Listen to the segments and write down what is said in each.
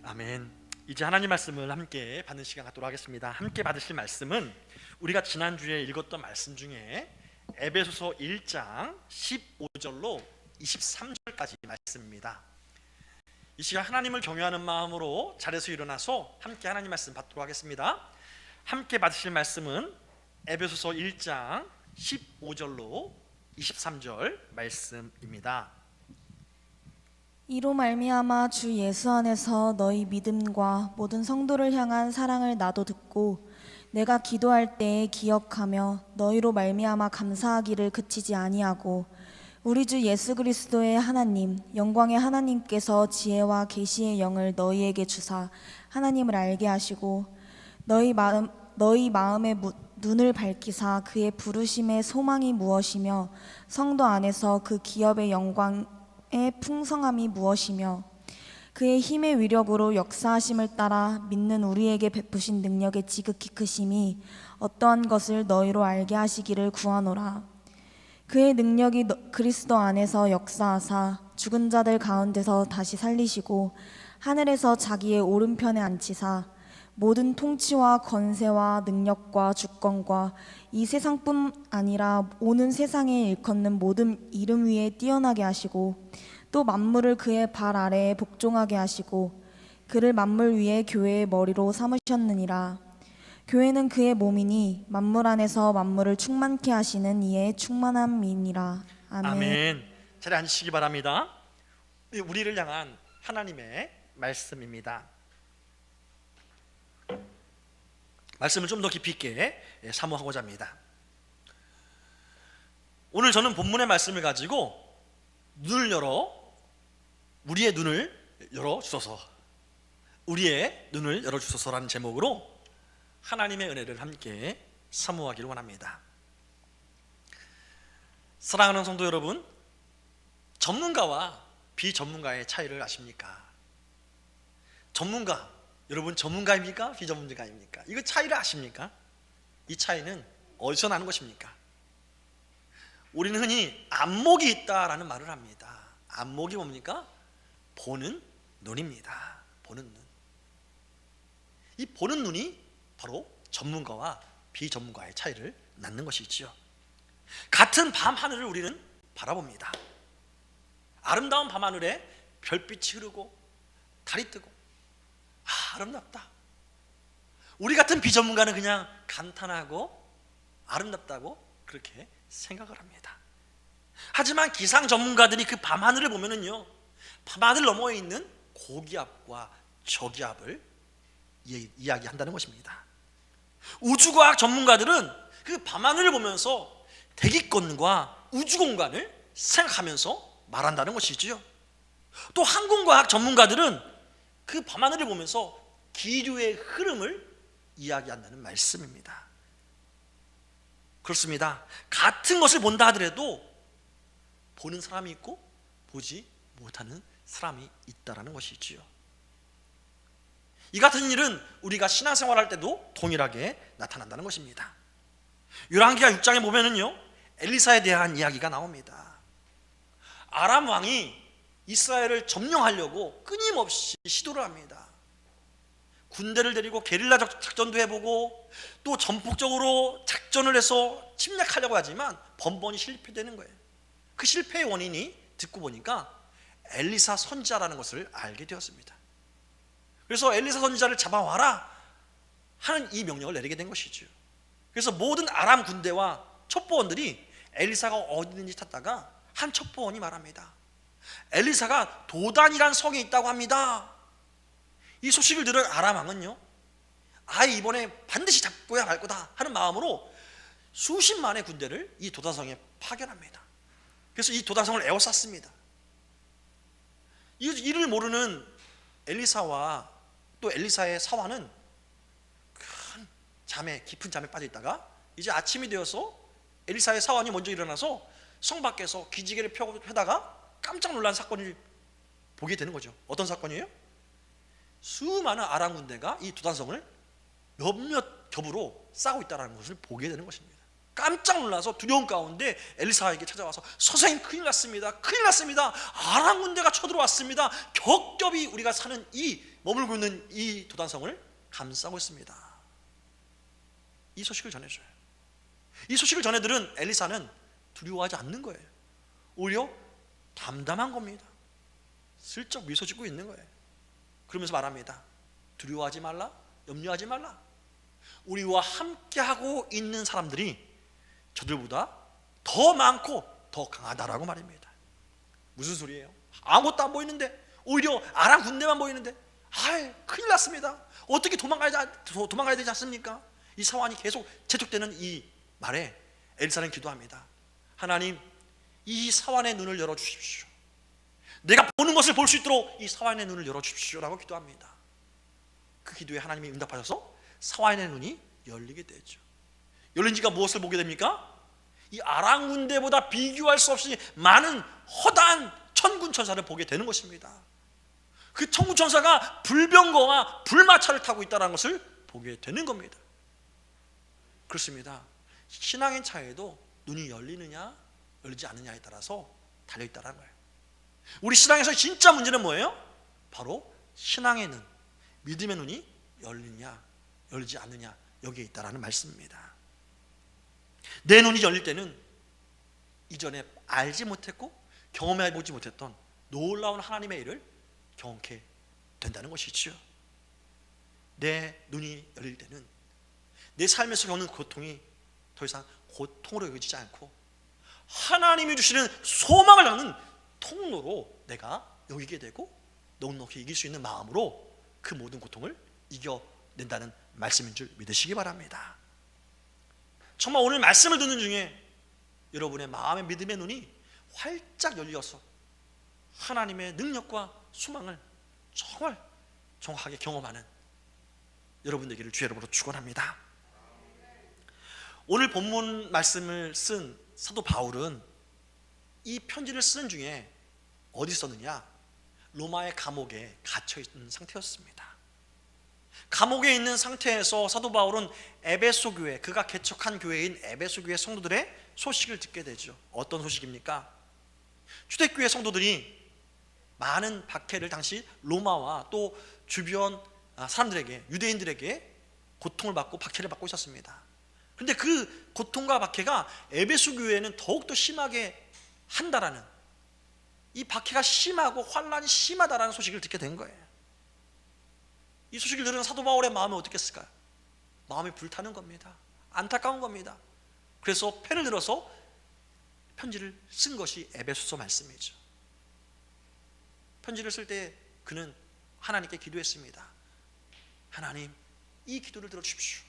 아멘. 이제 하나님 말씀을 함께 받는 시간 갖도록 하겠습니다. 함께 받으실 말씀은 우리가 지난주에 읽었던 말씀 중에 에베소서 1장 15절로 23절까지 말씀입니다. 이 시간 하나님을 경외하는 마음으로 자리에서 일어나서 함께 하나님 말씀 받도록 하겠습니다. 함께 받으실 말씀은 에베소서 1장 15절로 23절 말씀입니다. 이로 말미암아 주 예수 안에서 너희 믿음과 모든 성도를 향한 사랑을 나도 듣고 내가 기도할 때에 기억하며 너희로 말미암아 감사하기를 그치지 아니하고 우리 주 예수 그리스도의 하나님 영광의 하나님께서 지혜와 계시의 영을 너희에게 주사 하나님을 알게 하시고 너희 마음의 눈을 밝히사 그의 부르심의 소망이 무엇이며 성도 안에서 그 기업의 영광 의 풍성함이 무엇이며 그의 힘의 위력으로 역사하심을 따라 믿는 우리에게 베푸신 능력의 지극히 크심이 어떠한 것을 너희로 알게 하시기를 구하노라. 그의 능력이 그리스도 안에서 역사하사 죽은 자들 가운데서 다시 살리시고 하늘에서 자기의 오른편에 앉히사 모든 통치와 권세와 능력과 주권과 이 세상뿐 아니라 오는 세상에 일컫는 모든 이름 위에 뛰어나게 하시고 또 만물을 그의 발 아래에 복종하게 하시고 그를 만물 위에 교회의 머리로 삼으셨느니라. 교회는 그의 몸이니 만물 안에서 만물을 충만케 하시는 이의 충만함이니라. 아멘. 아멘. 자리에 앉으시기 바랍니다. 우리를 향한 하나님의 말씀입니다. 말씀을 좀 더 깊이 있게 사모하고자 합니다. 오늘 저는 본문의 말씀을 가지고 우리의 눈을 열어 주소서, 우리의 눈을 열어 주소서라는 제목으로 하나님의 은혜를 함께 사모하기를 원합니다. 사랑하는 성도 여러분, 전문가와 비전문가의 차이를 아십니까? 여러분 전문가입니까? 비전문가입니까? 이거 차이를 아십니까? 이 차이는 어디서 나는 것입니까? 우리는 흔히 안목이 있다라는 말을 합니다. 안목이 뭡니까? 보는 눈입니다. 보는 눈. 이 보는 눈이 바로 전문가와 비전문가의 차이를 낳는 것이지요. 같은 밤하늘을 우리는 바라봅니다. 아름다운 밤하늘에 별빛이 흐르고 달이 뜨고 아름답다. 우리 같은 비전문가는 그냥 감탄하고 아름답다고 그렇게 생각을 합니다. 하지만 기상 전문가들이 그 밤하늘을 보면은요, 밤하늘 너머에 있는 고기압과 저기압을 이야기한다는 것입니다. 우주과학 전문가들은 그 밤하늘을 보면서 대기권과 우주공간을 생각하면서 말한다는 것이지요. 또 항공과학 전문가들은 그 밤하늘을 보면서 기류의 흐름을 이야기한다는 말씀입니다. 그렇습니다. 같은 것을 본다 하더라도 보는 사람이 있고 보지 못하는 사람이 있다는 것이지요. 이 같은 일은 우리가 신앙생활할 때도 동일하게 나타난다는 것입니다. 열왕기하 6장에 보면은요, 엘리사에 대한 이야기가 나옵니다. 아람 왕이 이스라엘을 점령하려고 끊임없이 시도를 합니다. 군대를 데리고 게릴라 작전도 해보고 또 전폭적으로 작전을 해서 침략하려고 하지만 번번이 실패되는 거예요. 그 실패의 원인이 듣고 보니까 엘리사 선지자라는 것을 알게 되었습니다. 그래서 엘리사 선지자를 잡아와라 하는 이 명령을 내리게 된 것이죠. 그래서 모든 아람 군대와 첩보원들이 엘리사가 어디 있는지 찾다가 한 첩보원이 말합니다. 엘리사가 도단이란 성에 있다고 합니다. 이 소식을 들은 아람 왕은요, 이번에 반드시 잡고야 말 거다 하는 마음으로 수십만의 군대를 이 도단성에 파견합니다. 그래서 이 도단성을 에워쌌습니다. 이를 모르는 엘리사와 또 엘리사의 사환은 깊은 잠에 빠져 있다가 이제 아침이 되어서 엘리사의 사환이 먼저 일어나서 성 밖에서 기지개를 펴다가 깜짝 놀란 사건을 보게 되는 거죠. 어떤 사건이에요? 수많은 아람 군대가 이 도단성을 몇몇 겹으로 싸고 있다는 것을 보게 되는 것입니다. 깜짝 놀라서 두려움 가운데 엘리사에게 찾아와서 선생님 큰일 났습니다. 큰일 났습니다. 아람 군대가 쳐들어왔습니다. 겹겹이 우리가 사는 이 머물고 있는 이 도단성을 감싸고 있습니다. 이 소식을 전해줘요. 이 소식을 전해들은 엘리사는 두려워하지 않는 거예요. 오히려 담담한 겁니다. 슬쩍 미소 짓고 있는 거예요. 그러면서 말합니다. 두려워하지 말라, 염려하지 말라. 우리와 함께하고 있는 사람들이 저들보다 더 많고 더 강하다라고 말입니다. 무슨 소리예요? 아무것도 안 보이는데, 오히려 아람 군대만 보이는데, 큰일 났습니다. 어떻게 도망가야 되지 않습니까? 이 상황이 계속 재촉되는 이 말에 엘리사는 기도합니다. 하나님, 이 사환의 눈을 열어주십시오. 내가 보는 것을 볼 수 있도록 이 사환의 눈을 열어주십시오 라고 기도합니다. 그 기도에 하나님이 응답하셔서 사환의 눈이 열리게 되죠. 열린 지가 무엇을 보게 됩니까? 이 아람 군대보다 비교할 수 없이 많은 허다한 천군 천사를 보게 되는 것입니다. 그 천군 천사가 불병거와 불마차를 타고 있다는 것을 보게 되는 겁니다. 그렇습니다. 신앙의 차이도 눈이 열리느냐 열리지 않느냐에 따라서 달려있다는 거예요. 우리 신앙에서 진짜 문제는 뭐예요? 바로 신앙의 눈, 믿음의 눈이 열리느냐 열리지 않느냐 여기에 있다는 말씀입니다. 내 눈이 열릴 때는 이전에 알지 못했고 경험해보지 못했던 놀라운 하나님의 일을 경험하게 된다는 것이지요. 내 눈이 열릴 때는 내 삶에서 겪는 고통이 더 이상 고통으로 여겨지지 않고 하나님이 주시는 소망을 낳는 통로로 내가 여기게 되고 넉넉히 이길 수 있는 마음으로 그 모든 고통을 이겨낸다는 말씀인 줄 믿으시기 바랍니다. 정말 오늘 말씀을 듣는 중에 여러분의 마음의 믿음의 눈이 활짝 열려서 하나님의 능력과 소망을 정말 정확하게 경험하는 여러분 되기를 주의 이름으로 축원합니다. 오늘 본문 말씀을 쓴 사도 바울은 이 편지를 쓰는 중에 어디 썼느냐? 로마의 감옥에 갇혀 있는 상태였습니다. 감옥에 있는 상태에서 사도 바울은 에베소 교회, 그가 개척한 교회인 에베소 교회 성도들의 소식을 듣게 되죠. 어떤 소식입니까? 초대교회 성도들이 많은 박해를 당시 로마와 또 주변 사람들에게, 유대인들에게 고통을 받고 박해를 받고 있었습니다. 그런데 그 고통과 박해가 에베소 교회에는 더욱더 심하게 한다라는, 이 박해가 심하고 환란이 심하다라는 소식을 듣게 된 거예요. 이 소식을 들은 사도 바울의 마음은 어떻겠을까요? 마음이 불타는 겁니다. 안타까운 겁니다. 그래서 펜을 들어서 편지를 쓴 것이 에베소서 말씀이죠. 편지를 쓸 때 그는 하나님께 기도했습니다. 하나님, 이 기도를 들어주십시오.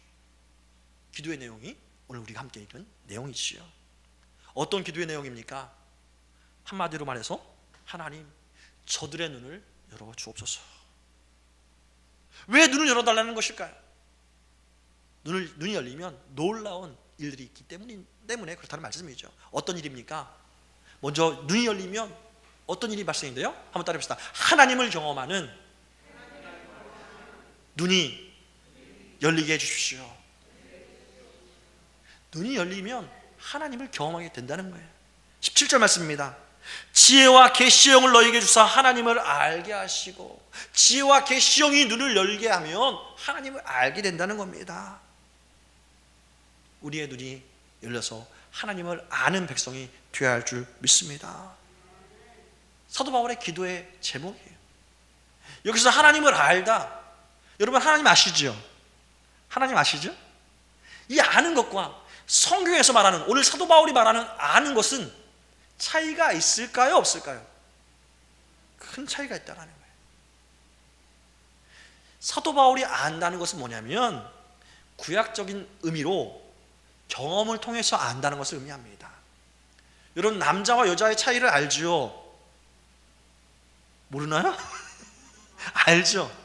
기도의 내용이 오늘 우리가 함께 읽은 내용이지요. 어떤 기도의 내용입니까? 한마디로 말해서 하나님, 저들의 눈을 열어 주옵소서. 왜 눈을 열어달라는 것일까요? 눈이 열리면 놀라운 일들이 있기 때문에 그렇다는 말씀이죠. 어떤 일입니까? 먼저 눈이 열리면 어떤 일이 발생인데요? 한번 따라해봅시다. 하나님을 경험하는 눈이 열리게 해주십시오. 눈이 열리면 하나님을 경험하게 된다는 거예요. 17절 말씀입니다. 지혜와 계시형을 너희에게 주사 하나님을 알게 하시고, 지혜와 계시형이 눈을 열게 하면 하나님을 알게 된다는 겁니다. 우리의 눈이 열려서 하나님을 아는 백성이 되어야 할 줄 믿습니다. 사도 바울의 기도의 제목이에요. 여기서 하나님을 알다, 여러분 하나님 아시죠? 하나님 아시죠? 이 아는 것과 성경에서 말하는, 오늘 사도 바울이 말하는 아는 것은 차이가 있을까요? 없을까요? 큰 차이가 있다는 거예요. 사도 바울이 안다는 것은 뭐냐면 구약적인 의미로 경험을 통해서 안다는 것을 의미합니다. 여러분, 남자와 여자의 차이를 알죠? 모르나요? 알죠?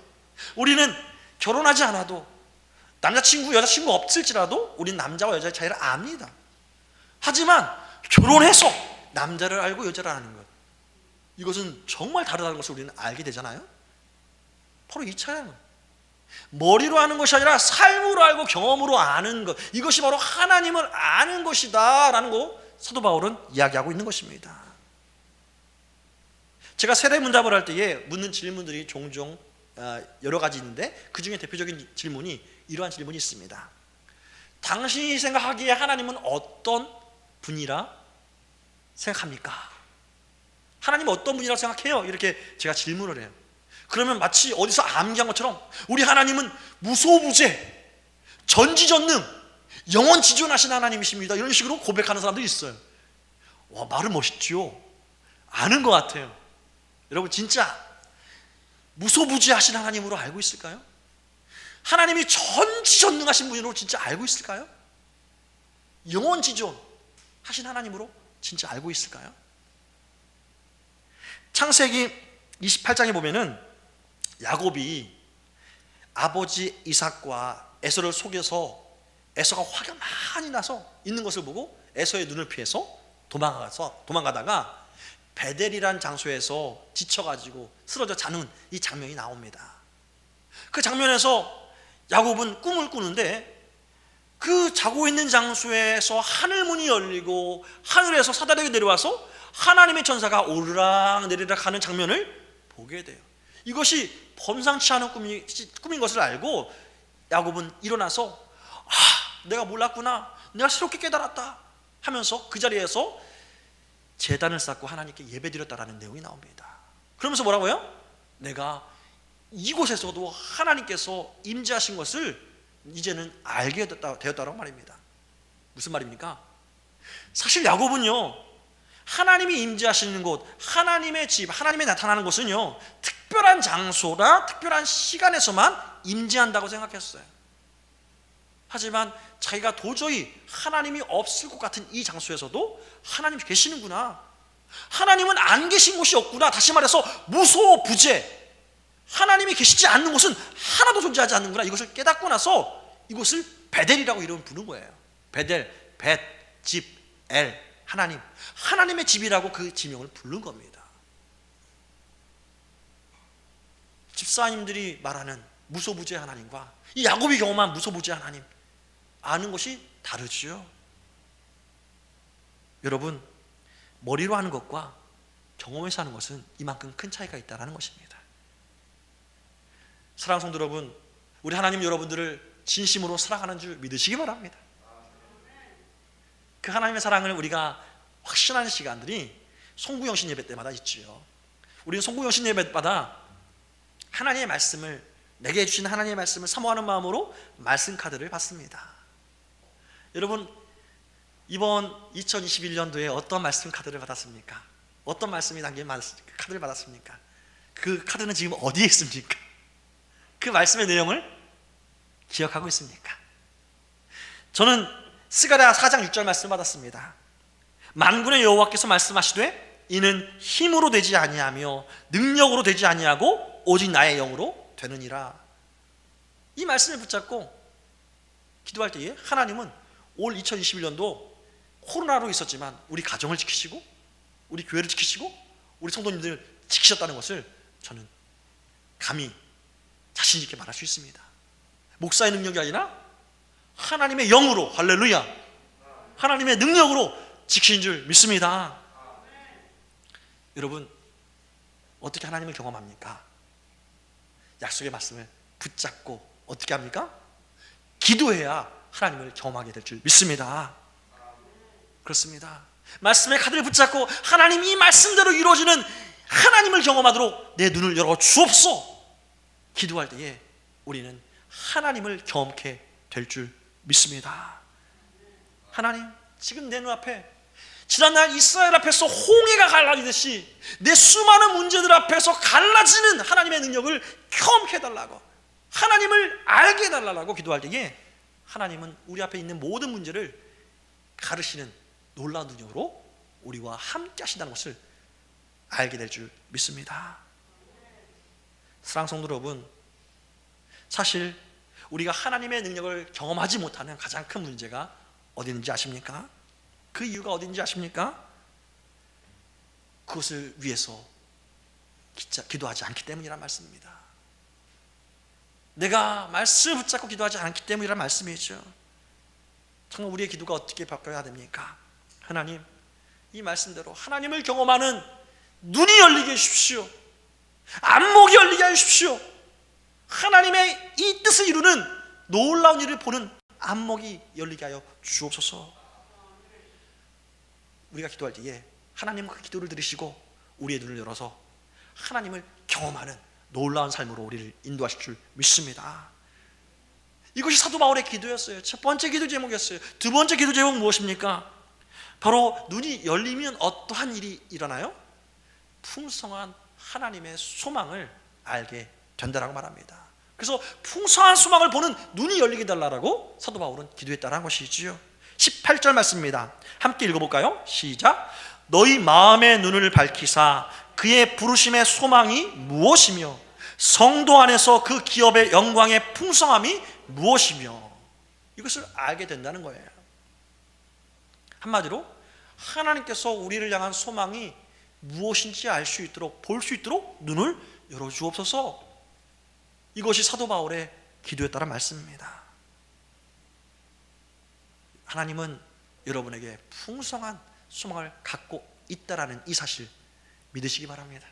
우리는 결혼하지 않아도, 남자친구, 여자친구 없을지라도 우리는 남자와 여자의 차이를 압니다. 하지만 결혼해서 남자를 알고 여자를 아는 것, 이것은 정말 다르다는 것을 우리는 알게 되잖아요. 바로 이 차이예요. 머리로 아는 것이 아니라 삶으로 알고 경험으로 아는 것, 이것이 바로 하나님을 아는 것이다 라는 거 사도 바울은 이야기하고 있는 것입니다. 제가 세례문답을 할 때에 묻는 질문들이 종종 여러 가지 있는데 그 중에 대표적인 질문이 이러한 질문이 있습니다. 당신이 생각하기에 하나님은 어떤 분이라 생각합니까? 하나님은 어떤 분이라고 생각해요? 이렇게 제가 질문을 해요. 그러면 마치 어디서 암기한 것처럼 우리 하나님은 무소부재, 전지전능, 영원지존하신 하나님이십니다, 이런 식으로 고백하는 사람들이 있어요. 와, 말은 멋있죠. 아는 것 같아요. 여러분, 진짜 무소부재하신 하나님으로 알고 있을까요? 하나님이 전지전능하신 분으로 진짜 알고 있을까요? 영원지존 하신 하나님으로 진짜 알고 있을까요? 창세기 28장에 보면은 야곱이 아버지 이삭과 에서를 속여서 에서가 화가 많이 나서 있는 것을 보고 에서의 눈을 피해서 도망가다가 베델이란 장소에서 지쳐가지고 쓰러져 자는 이 장면이 나옵니다. 그 장면에서 야곱은 꿈을 꾸는데 그 자고 있는 장소에서 하늘문이 열리고 하늘에서 사다리가 내려와서 하나님의 천사가 오르락 내리락 하는 장면을 보게 돼요. 이것이 범상치 않은 꿈인 것을 알고 야곱은 일어나서 내가 몰랐구나, 내가 새롭게 깨달았다 하면서 그 자리에서 제단을 쌓고 하나님께 예배드렸다라는 내용이 나옵니다. 그러면서 뭐라고요? 내가 이곳에서도 하나님께서 임재하신 것을 이제는 알게 되었다고 말입니다. 무슨 말입니까? 사실 야곱은요, 하나님이 임재하시는 곳, 하나님의 집, 하나님이 나타나는 곳은요, 특별한 장소나 특별한 시간에서만 임재한다고 생각했어요. 하지만 자기가 도저히 하나님이 없을 것 같은 이 장소에서도 하나님이 계시는구나, 하나님은 안 계신 곳이 없구나, 다시 말해서 무소부재, 하나님이 계시지 않는 곳은 하나도 존재하지 않는구나, 이것을 깨닫고 나서 이곳을 베델이라고 이름을 부른 거예요. 베델, 벳, 집, 엘, 하나님, 하나님의 집이라고 그 지명을 부른 겁니다. 집사님들이 말하는 무소부재 하나님과 이 야곱이 경험한 무소부재 하나님, 아는 것이 다르지요. 여러분, 머리로 하는 것과 경험에서 하는 것은 이만큼 큰 차이가 있다는 것입니다. 사랑하는 성도 여러분, 우리 하나님 여러분들을 진심으로 사랑하는 줄 믿으시기 바랍니다. 그 하나님의 사랑을 우리가 확신하는 시간들이 송구영신 예배 때마다 있지요. 우리는 송구영신 예배마다 하나님의 말씀을, 내게 해주신 하나님의 말씀을 사모하는 마음으로 말씀 카드를 받습니다. 여러분, 이번 2021년도에 어떤 말씀 카드를 받았습니까? 어떤 말씀이 담긴 카드를 받았습니까? 그 카드는 지금 어디에 있습니까? 그 말씀의 내용을 기억하고 있습니까? 저는 스가랴 4장 6절 말씀 받았습니다. 만군의 여호와께서 말씀하시되 이는 힘으로 되지 아니하며 능력으로 되지 아니하고 오직 나의 영으로 되느니라. 이 말씀을 붙잡고 기도할 때에 하나님은 올 2021년도 코로나로 있었지만 우리 가정을 지키시고 우리 교회를 지키시고 우리 성도님들을 지키셨다는 것을 저는 감히 자신 있게 말할 수 있습니다. 목사의 능력이 아니라 하나님의 영으로, 할렐루야, 하나님의 능력으로 지키신 줄 믿습니다. 여러분, 어떻게 하나님을 경험합니까? 약속의 말씀을 붙잡고 어떻게 합니까? 기도해야 하나님을 경험하게 될 줄 믿습니다. 그렇습니다. 말씀의 카드를 붙잡고 하나님 이 말씀대로 이루어지는 하나님을 경험하도록 내 눈을 열어 주옵소. 기도할 때에 우리는 하나님을 경험케 될 줄 믿습니다. 하나님, 지금 내 눈앞에 지난날 이스라엘 앞에서 홍해가 갈라지듯이 내 수많은 문제들 앞에서 갈라지는 하나님의 능력을 경험케 해달라고, 하나님을 알게 해달라고 기도할 때에 하나님은 우리 앞에 있는 모든 문제를 가르시는 놀라운 능력으로 우리와 함께 하신다는 것을 알게 될 줄 믿습니다. 사랑하는 성도 여러분, 사실 우리가 하나님의 능력을 경험하지 못하는 가장 큰 문제가 어디 있는지 아십니까? 그 이유가 어디 있는지 아십니까? 그것을 위해서 기도하지 않기 때문이란 말씀입니다. 내가 말씀을 붙잡고 기도하지 않기 때문이라는 말씀이죠. 정말 우리의 기도가 어떻게 바뀌어야 됩니까? 하나님, 이 말씀대로 하나님을 경험하는 눈이 열리게 해주십시오. 안목이 열리게 해주십시오. 하나님의 이 뜻을 이루는 놀라운 일을 보는 안목이 열리게 하여 주옵소서. 우리가 기도할 때에 하나님 그 기도를 들으시고 우리의 눈을 열어서 하나님을 경험하는 놀라운 삶으로 우리를 인도하실 줄 믿습니다. 이것이 사도 바울의 기도였어요. 첫 번째 기도 제목이었어요. 두 번째 기도 제목은 무엇입니까? 바로 눈이 열리면 어떠한 일이 일어나요? 풍성한 하나님의 소망을 알게 된다라고 말합니다. 그래서 풍성한 소망을 보는 눈이 열리게 달라고 사도 바울은 기도했다는 것이지요. 18절 말씀입니다. 함께 읽어볼까요? 시작. 너희 마음의 눈을 밝히사 그의 부르심의 소망이 무엇이며 성도 안에서 그 기업의 영광의 풍성함이 무엇이며, 이것을 알게 된다는 거예요. 한마디로 하나님께서 우리를 향한 소망이 무엇인지 알 수 있도록, 볼 수 있도록 눈을 열어주옵소서. 이것이 사도 바울의 기도였다는 말씀입니다. 하나님은 여러분에게 풍성한 소망을 갖고 있다라는 이 사실 믿으시기 바랍니다.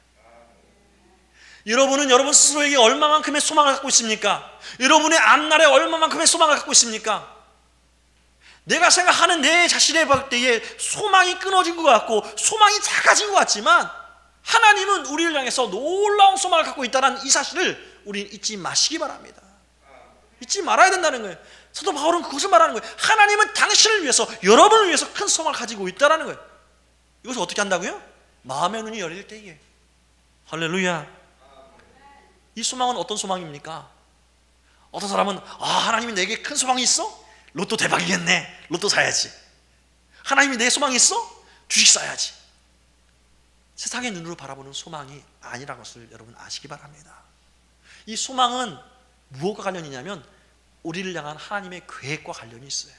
여러분은 여러분 스스로에게 얼마만큼의 소망을 갖고 있습니까? 여러분의 앞날에 얼마만큼의 소망을 갖고 있습니까? 내가 생각하는 내 자신의 볼 때에 소망이 끊어진 것 같고 소망이 작아진 것 같지만 하나님은 우리를 향해서 놀라운 소망을 갖고 있다는 이 사실을 우리는 잊지 마시기 바랍니다. 잊지 말아야 된다는 거예요. 사도 바울은 그것을 말하는 거예요. 하나님은 당신을 위해서, 여러분을 위해서 큰 소망을 가지고 있다는 거예요. 이것을 어떻게 한다고요? 마음의 눈이 열릴 때에. 할렐루야. 이 소망은 어떤 소망입니까? 어떤 사람은 하나님이 내게 큰 소망이 있어? 로또 대박이겠네. 로또 사야지. 하나님이 내 소망이 있어? 주식 사야지. 세상의 눈으로 바라보는 소망이 아니라는 것을 여러분 아시기 바랍니다. 이 소망은 무엇과 관련이 있냐면 우리를 향한 하나님의 계획과 관련이 있어요.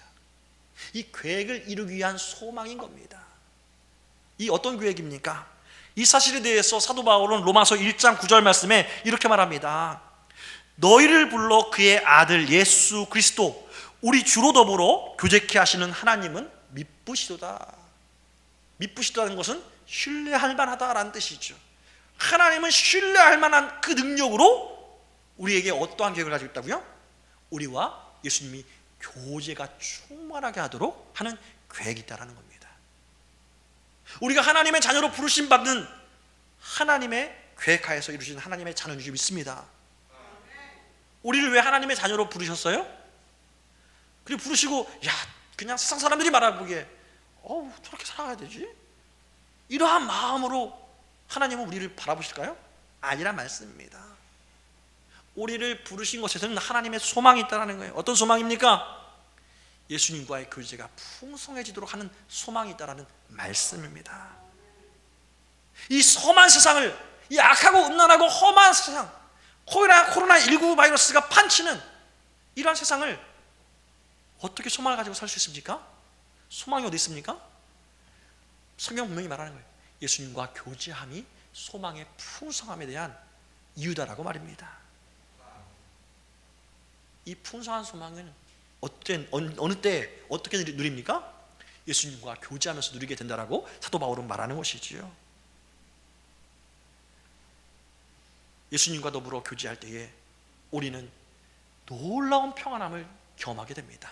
이 계획을 이루기 위한 소망인 겁니다. 이 어떤 계획입니까? 이 사실에 대해서 사도 바울은 로마서 1장 9절 말씀에 이렇게 말합니다. 너희를 불러 그의 아들 예수 그리스도 우리 주로 더불어 교제케 하시는 하나님은 미쁘시도다. 미쁘시다는 것은 신뢰할 만하다라는 뜻이죠. 하나님은 신뢰할 만한 그 능력으로 우리에게 어떠한 계획을 가지고 있다고요? 우리와 예수님이 교제가 충만하게 하도록 하는 계획이 있다는 겁니다. 우리가 하나님의 자녀로 부르심 받는 하나님의 계획하에서 이루신 하나님의 자녀인 줄 믿습니다. 우리를 왜 하나님의 자녀로 부르셨어요? 그리고 부르시고 그냥 세상 사람들이 말하기에 저렇게 살아가야 되지? 이러한 마음으로 하나님은 우리를 바라보실까요? 아니란 말씀입니다. 우리를 부르신 것에서는 하나님의 소망이 있다는 거예요. 어떤 소망입니까? 예수님과의 교제가 풍성해지도록 하는 소망이 있다는 말씀입니다. 이 험한 세상을, 이 악하고 음란하고 험한 세상, 코로나19 바이러스가 판치는 이러한 세상을 어떻게 소망을 가지고 살 수 있습니까? 소망이 어디 있습니까? 성경 분명히 말하는 거예요. 예수님과 교제함이 소망의 풍성함에 대한 이유다라고 말입니다. 이 풍성한 소망은 어느 때 어떻게 누립니까? 예수님과 교제하면서 누리게 된다라고 사도 바울은 말하는 것이지요. 예수님과 더불어 교제할 때에 우리는 놀라운 평안함을 경험하게 됩니다.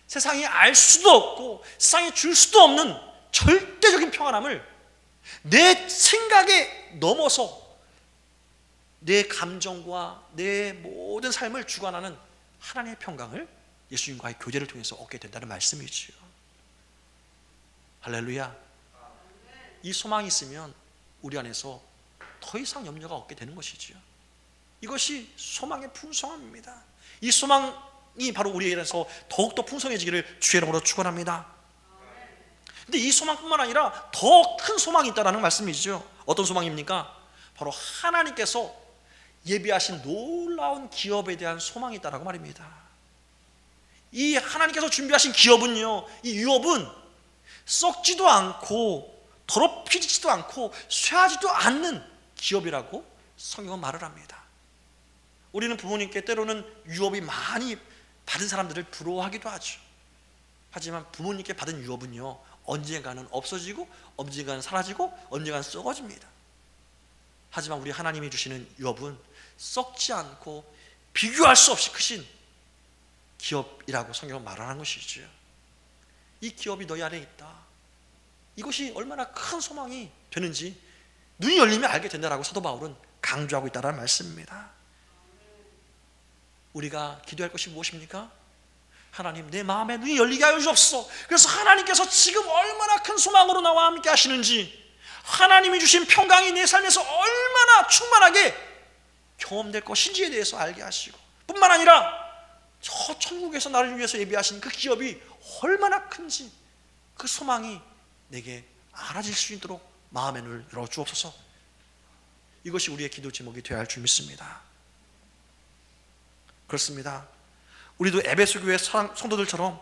세상이 알 수도 없고 세상이 줄 수도 없는 절대적인 평안함을 내 생각에 넘어서 내 감정과 내 모든 삶을 주관하는 하나님의 평강을 예수님과의 교제를 통해서 얻게 된다는 말씀이지요. 할렐루야. 이 소망이 있으면 우리 안에서 더 이상 염려가 없게 되는 것이지요. 이것이 소망의 풍성함입니다. 이 소망이 바로 우리에게서 더욱더 풍성해지기를 주의 이름으로 축원합니다. 근데 이 소망뿐만 아니라 더 큰 소망이 있다는 말씀이죠. 어떤 소망입니까? 바로 하나님께서 예비하신 놀라운 기업에 대한 소망이 있다고 말입니다. 이 하나님께서 준비하신 기업은요, 이 유업은 썩지도 않고 더럽히지도 않고 쇠하지도 않는 기업이라고 성경은 말을 합니다. 우리는 부모님께 때로는 유업이 많이 받은 사람들을 부러워하기도 하죠. 하지만 부모님께 받은 유업은요, 언젠가는 없어지고 언젠가는 사라지고 언젠가는 썩어집니다. 하지만 우리 하나님이 주시는 유업은 썩지 않고 비교할 수 없이 크신 기업이라고 성경은 말하는 것이죠. 이 기업이 너희 안에 있다. 이것이 얼마나 큰 소망이 되는지 눈이 열리면 알게 된다라고 사도 바울은 강조하고 있다는 말씀입니다. 우리가 기도할 것이 무엇입니까? 하나님, 내 마음에 눈이 열리게 하여 주옵소서. 그래서 하나님께서 지금 얼마나 큰 소망으로 나와 함께 하시는지, 하나님이 주신 평강이 내 삶에서 얼마나 충만하게 경험될 것인지에 대해서 알게 하시고, 뿐만 아니라 저 천국에서 나를 위해서 예비하신 그 기업이 얼마나 큰지 그 소망이 내게 알아질 수 있도록 마음의 눈을 열어 주옵소서. 이것이 우리의 기도 제목이 되어야 할 줄 믿습니다. 그렇습니다. 우리도 에베소 교회 성도들처럼,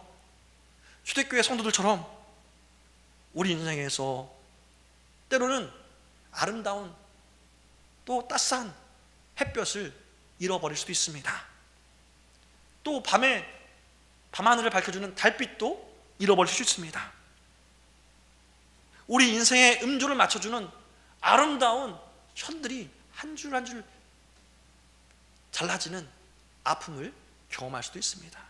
초대교회 성도들처럼 우리 인생에서 때로는 아름다운 또 따스한 햇볕을 잃어버릴 수도 있습니다. 또 밤하늘을 밝혀주는 달빛도 잃어버릴 수 있습니다. 우리 인생의 음조를 맞춰주는 아름다운 현들이 한 줄 한 줄 잘라지는 아픔을 경험할 수도 있습니다.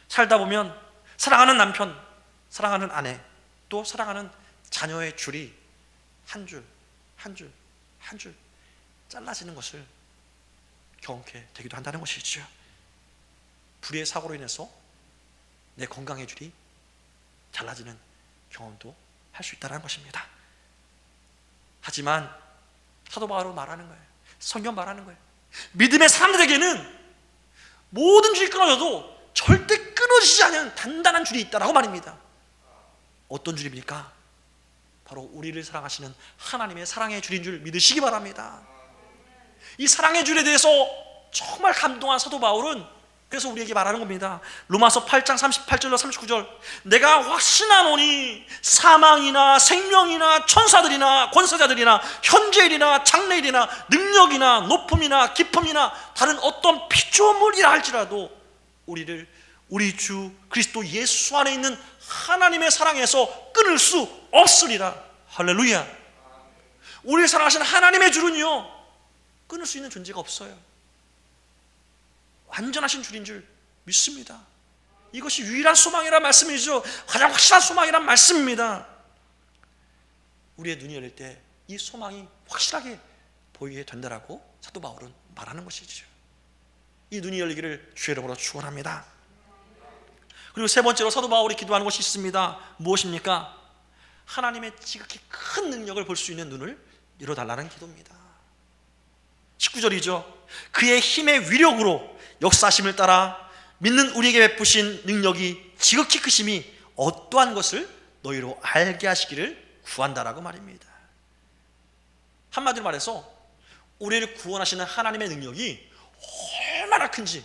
살다 보면 사랑하는 남편, 사랑하는 아내, 또 사랑하는 자녀의 줄이 한 줄 한 줄 한 줄 잘라지는 것을 경험하게 되기도 한다는 것이죠. 불의의 사고로 인해서 내 건강의 줄이 잘라지는 경험도 할 수 있다는 것입니다. 하지만 사도 바울은 말하는 거예요. 성경 말하는 거예요. 믿음의 사람들에게는 모든 줄이 끊어져도 절대 끊어지지 않는 단단한 줄이 있다라고 말입니다. 어떤 줄입니까? 바로 우리를 사랑하시는 하나님의 사랑의 줄인 줄 믿으시기 바랍니다. 이 사랑의 줄에 대해서 정말 감동한 사도 바울은 그래서 우리에게 말하는 겁니다. 로마서 8장 38절로 39절, 내가 확신하노니 사망이나 생명이나 천사들이나 권세자들이나 현재일이나 장래일이나 능력이나 높음이나 깊음이나 다른 어떤 피조물이라 할지라도 우리를 우리 주 그리스도 예수 안에 있는 하나님의 사랑에서 끊을 수 없으리라. 할렐루야. 우리를 사랑하시는 하나님의 줄은요, 끊을 수 있는 존재가 없어요. 완전하신 줄인 줄 믿습니다. 이것이 유일한 소망이란 말씀이죠. 가장 확실한 소망이란 말씀입니다. 우리의 눈이 열릴 때 이 소망이 확실하게 보이게 된다라고 사도 바울은 말하는 것이죠. 이 눈이 열리기를 주의 이름으로 축원합니다. 그리고 세 번째로 사도 바울이 기도하는 것이 있습니다. 무엇입니까? 하나님의 지극히 큰 능력을 볼 수 있는 눈을 열어달라는 기도입니다. 19절이죠. 그의 힘의 위력으로 역사심을 따라 믿는 우리에게 베푸신 능력이 지극히 크심이 어떠한 것을 너희로 알게 하시기를 구한다라고 말입니다. 한마디로 말해서 우리를 구원하시는 하나님의 능력이 얼마나 큰지,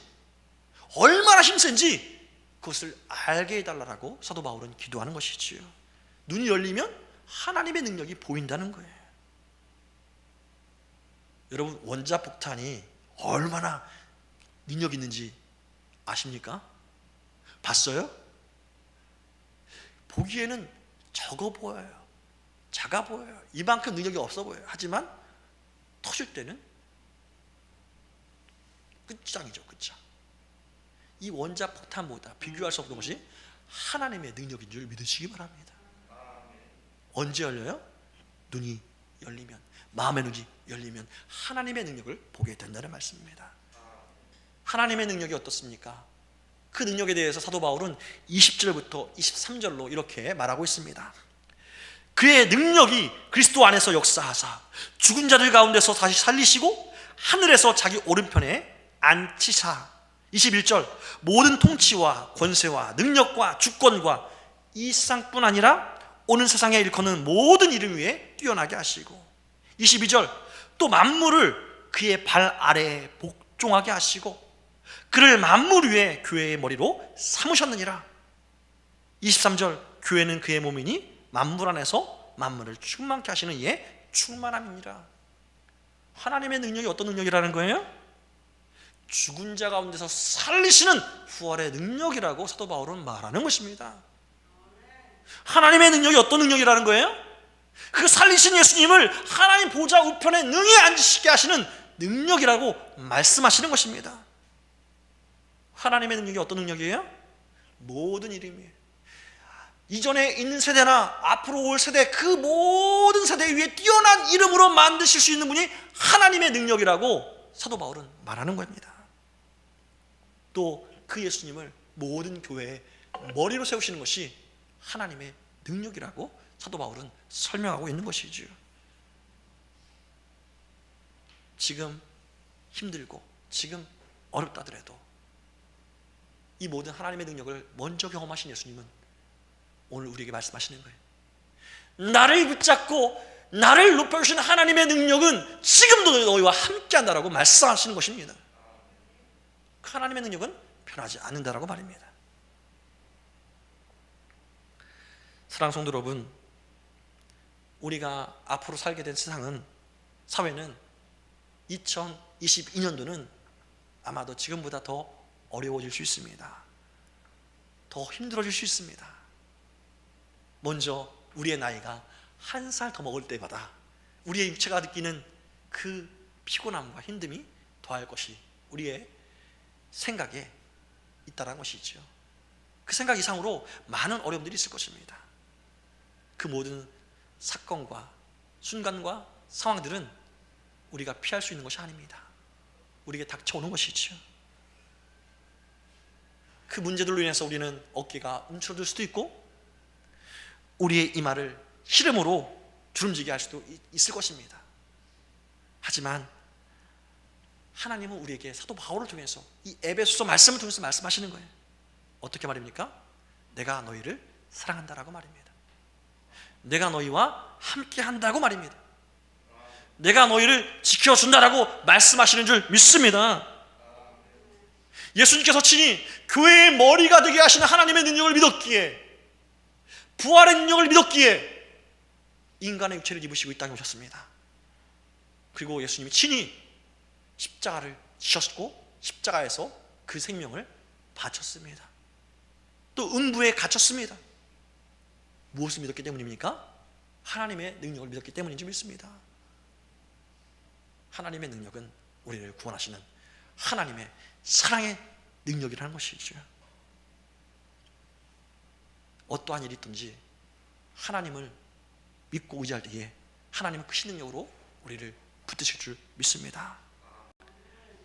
얼마나 힘센지 그것을 알게 해달라고 사도 바울은 기도하는 것이지요. 눈이 열리면 하나님의 능력이 보인다는 거예요. 여러분, 원자폭탄이 얼마나 능력 있는지 아십니까? 봤어요? 보기에는 적어 보여요. 작아 보여요. 이만큼 능력이 없어 보여요. 하지만 터질 때는 끝장이죠. 끝장. 이 원자폭탄보다 비교할 수 없는 것이 하나님의 능력인 줄 믿으시기 바랍니다. 언제 열려요? 눈이 열리면, 마음의 눈이 열리면 하나님의 능력을 보게 된다는 말씀입니다. 하나님의 능력이 어떻습니까? 그 능력에 대해서 사도 바울은 20절부터 23절로 이렇게 말하고 있습니다. 그의 능력이 그리스도 안에서 역사하사 죽은 자들 가운데서 다시 살리시고 하늘에서 자기 오른편에 앉히사. 21절, 모든 통치와 권세와 능력과 주권과 이 세상뿐 아니라 오는 세상에 일컫는 모든 이름 위에 뛰어나게 하시고. 22절, 또 만물을 그의 발 아래에 복종하게 하시고 그를 만물 위에 교회의 머리로 삼으셨느니라. 23절, 교회는 그의 몸이니 만물 안에서 만물을 충만케 하시는 이의 충만함이니라. 하나님의 능력이 어떤 능력이라는 거예요? 죽은 자 가운데서 살리시는 부활의 능력이라고 사도 바울은 말하는 것입니다. 하나님의 능력이 어떤 능력이라는 거예요? 그 살리신 예수님을 하나님 보좌 우편에 능히 앉으시게 하시는 능력이라고 말씀하시는 것입니다. 하나님의 능력이 어떤 능력이에요? 모든 이름이에요. 이전에 있는 세대나 앞으로 올 세대, 그 모든 세대 위에 뛰어난 이름으로 만드실 수 있는 분이 하나님의 능력이라고 사도 바울은 말하는 겁니다. 또 그 예수님을 모든 교회의 머리로 세우시는 것이 하나님의 능력이라고 사도 바울은 설명하고 있는 것이지요. 지금 힘들고 지금 어렵다 하더라도 이 모든 하나님의 능력을 먼저 경험하신 예수님은 오늘 우리에게 말씀하시는 거예요. 나를 붙잡고 나를 높여주신 하나님의 능력은 지금도 너희와 함께한다라고 말씀하시는 것입니다. 그 하나님의 능력은 변하지 않는다라고 말입니다. 사랑하는 성도 여러분, 우리가 앞으로 살게 된 세상은, 사회는 2022년도는 아마도 지금보다 더 어려워질 수 있습니다. 더 힘들어질 수 있습니다. 먼저 우리의 나이가 한 살 더 먹을 때마다 우리의 육체가 느끼는 그 피곤함과 힘듦이 더할 것이 우리의 생각에 있다는 것이죠. 그 생각 이상으로 많은 어려움들이 있을 것입니다. 그 모든 사건과 순간과 상황들은 우리가 피할 수 있는 것이 아닙니다. 우리에게 닥쳐오는 것이죠. 그 문제들로 인해서 우리는 어깨가 움츠러들 수도 있고 우리의 이마를 시름으로 주름지게 할 수도 있을 것입니다. 하지만 하나님은 우리에게 사도 바울을 통해서 이 에베소서 말씀을 통해서 말씀하시는 거예요. 어떻게 말입니까? 내가 너희를 사랑한다라고 말입니다. 내가 너희와 함께 한다고 말입니다. 내가 너희를 지켜준다라고 말씀하시는 줄 믿습니다. 예수님께서 친히 교회의 머리가 되게 하시는 하나님의 능력을 믿었기에, 부활의 능력을 믿었기에 인간의 육체를 입으시고 이 땅에 오셨습니다. 그리고 예수님이 친히 십자가를 지셨고 십자가에서 그 생명을 바쳤습니다. 또 음부에 갇혔습니다. 무엇을 믿었기 때문입니까? 하나님의 능력을 믿었기 때문인 줄 믿습니다. 하나님의 능력은 우리를 구원하시는 하나님의 사랑의 능력이라는 것이죠. 어떠한 일이 있든지 하나님을 믿고 의지할 때에 하나님은 크신 능력으로 우리를 붙드실 줄 믿습니다.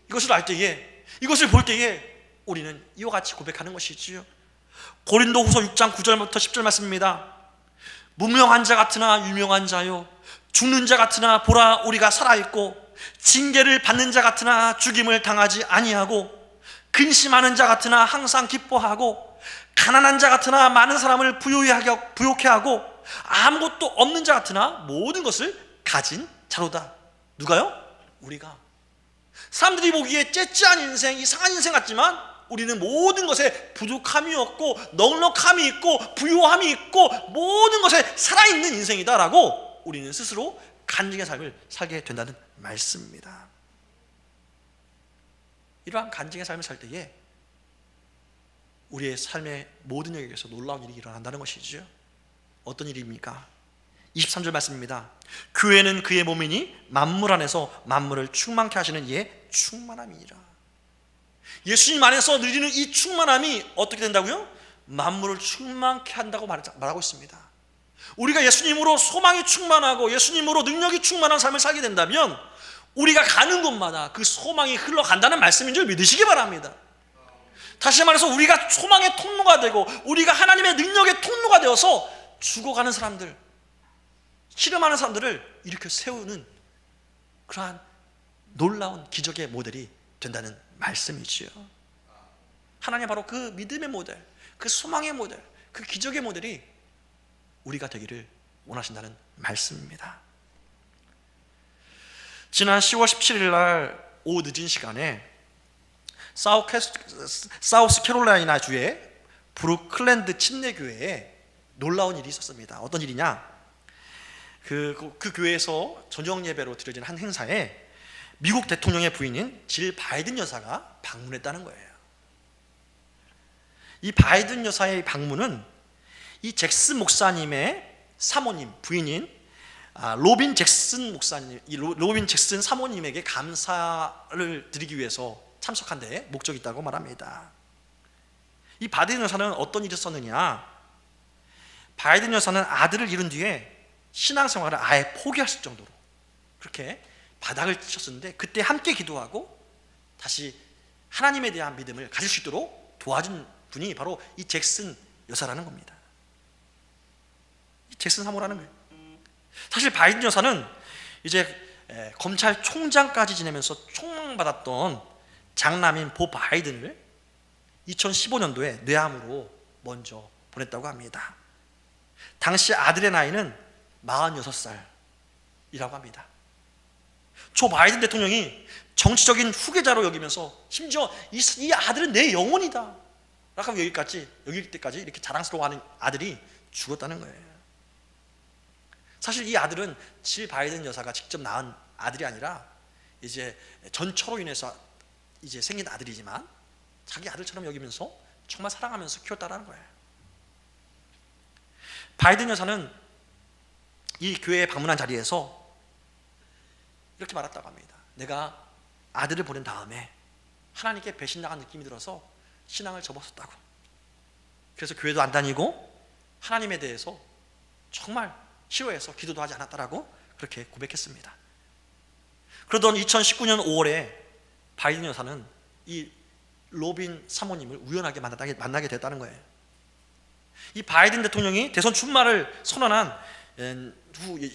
이것을 알 때에, 이것을 볼 때에 우리는 이와 같이 고백하는 것이지요. 고린도후서 6장 9절부터 10절 말씀입니다. 무명한 자 같으나 유명한 자요, 죽는 자 같으나 보라 우리가 살아있고, 징계를 받는 자 같으나 죽임을 당하지 아니하고, 근심하는 자 같으나 항상 기뻐하고, 가난한 자 같으나 많은 사람을 부욕해 하고, 아무것도 없는 자 같으나 모든 것을 가진 자로다. 누가요? 우리가. 사람들이 보기에 째째한 인생, 이상한 인생 같지만 우리는 모든 것에 부족함이 없고 넉넉함이 있고 부요함이 있고 모든 것에 살아있는 인생이다라고 우리는 스스로 간증의 삶을 살게 된다는 말씀입니다. 이러한 간증의 삶을 살 때에 우리의 삶의 모든 영역에서 놀라운 일이 일어난다는 것이죠. 어떤 일입니까? 23절 말씀입니다. 교회는 그의 몸이니 만물 안에서 만물을 충만케 하시는 이의 충만함이니라. 예수님 안에서 누리는 이 충만함이 어떻게 된다고요? 만물을 충만케 한다고 말하고 있습니다. 우리가 예수님으로 소망이 충만하고 예수님으로 능력이 충만한 삶을 살게 된다면 우리가 가는 곳마다 그 소망이 흘러간다는 말씀인 줄 믿으시기 바랍니다. 다시 말해서 우리가 소망의 통로가 되고 우리가 하나님의 능력의 통로가 되어서 죽어가는 사람들, 실험하는 사람들을 일으켜 세우는 그러한 놀라운 기적의 모델이 된다는 말씀이지요. 하나님 바로 그 믿음의 모델, 그 소망의 모델, 그 기적의 모델이 우리가 되기를 원하신다는 말씀입니다. 지난 10월 17일 날 오후 늦은 시간에 사우스 캐롤라이나 주의 브루클랜드 침례교회에 놀라운 일이 있었습니다. 어떤 일이냐? 그 교회에서 저녁 예배로 드려진 한 행사에 미국 대통령의 부인인 질 바이든 여사가 방문했다는 거예요. 이 바이든 여사의 방문은 이 잭슨 목사님의 사모님, 부인인 로빈 잭슨 목사님, 이 로빈 잭슨 사모님에게 감사를 드리기 위해서 참석한 데에 목적이 있다고 말합니다. 이 바이든 여사는 어떤 일이 있었느냐? 바이든 여사는 아들을 잃은 뒤에 신앙생활을 아예 포기했을 정도로 그렇게 바닥을 치셨었는데, 그때 함께 기도하고 다시 하나님에 대한 믿음을 가질 수 있도록 도와준 분이 바로 이 잭슨 여사라는 겁니다. 이 잭슨 사모라는 거예요. 사실 바이든 여사는 이제 검찰총장까지 지내면서 총망받았던 장남인 보 바이든을 2015년도에 뇌암으로 먼저 보냈다고 합니다. 당시 아들의 나이는 46살이라고 합니다. 조 바이든 대통령이 정치적인 후계자로 여기면서 심지어 이 아들은 내 영혼이다 라고 여길 때까지 이렇게 자랑스러워하는 아들이 죽었다는 거예요. 사실 이 아들은 질 바이든 여사가 직접 낳은 아들이 아니라 이제 전처로 인해서 이제 생긴 아들이지만 자기 아들처럼 여기면서 정말 사랑하면서 키웠다라는 거예요. 바이든 여사는 이 교회에 방문한 자리에서 이렇게 말했다고 합니다. 내가 아들을 보낸 다음에 하나님께 배신당한 느낌이 들어서 신앙을 접었었다고. 그래서 교회도 안 다니고 하나님에 대해서 정말 싫어해서 기도도 하지 않았다라고 그렇게 고백했습니다. 그러던 2019년 5월에 바이든 여사는 이 로빈 사모님을 우연하게 만나게 됐다는 거예요. 이 바이든 대통령이 대선 출마를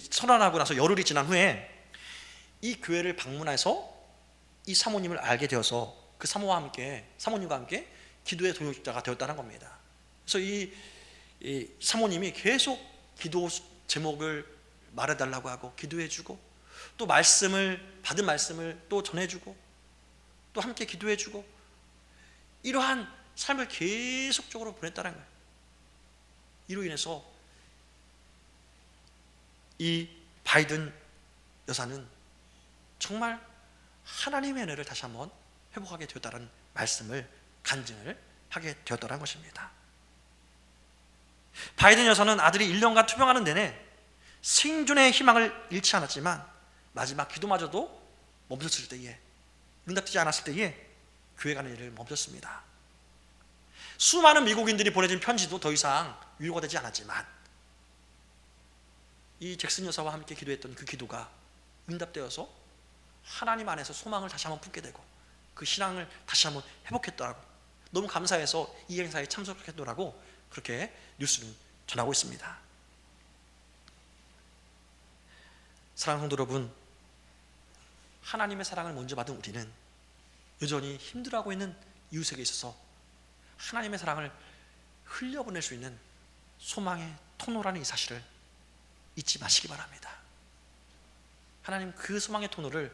선언하고 나서 열흘이 지난 후에 이 교회를 방문해서 이 사모님을 알게 되어서 그 사모님과 함께 기도의 동역자가 되었다는 겁니다. 그래서 이 사모님이 계속 기도 제목을 말해달라고 하고 기도해주고, 또 받은 말씀을 또 전해주고, 또 함께 기도해주고, 이러한 삶을 계속적으로 보냈다는 거예요. 이로 인해서 이 바이든 여사는 정말 하나님의 은혜를 다시 한번 회복하게 되었다는 말씀을 간증을 하게 되었다는 것입니다. 바이든 여사는 아들이 1년간 투병하는 내내 생존의 희망을 잃지 않았지만 마지막 기도마저도 멈췄을 때에, 응답되지 않았을 때에 교회 가는 일을 멈췄습니다. 수많은 미국인들이 보내준 편지도 더 이상 위로가 되지 않았지만 이 잭슨 여사와 함께 기도했던 그 기도가 응답되어서 하나님 안에서 소망을 다시 한번 품게 되고 그 신앙을 다시 한번 회복했더라고, 너무 감사해서 이 행사에 참석했더라고 그렇게 뉴스는 전하고 있습니다. 사랑하는 성도 여러분, 하나님의 사랑을 먼저 받은 우리는 여전히 힘들어하고 있는 이웃에게 있어서 하나님의 사랑을 흘려보낼 수 있는 소망의 통로라는 이 사실을 잊지 마시기 바랍니다. 하나님 그 소망의 통로가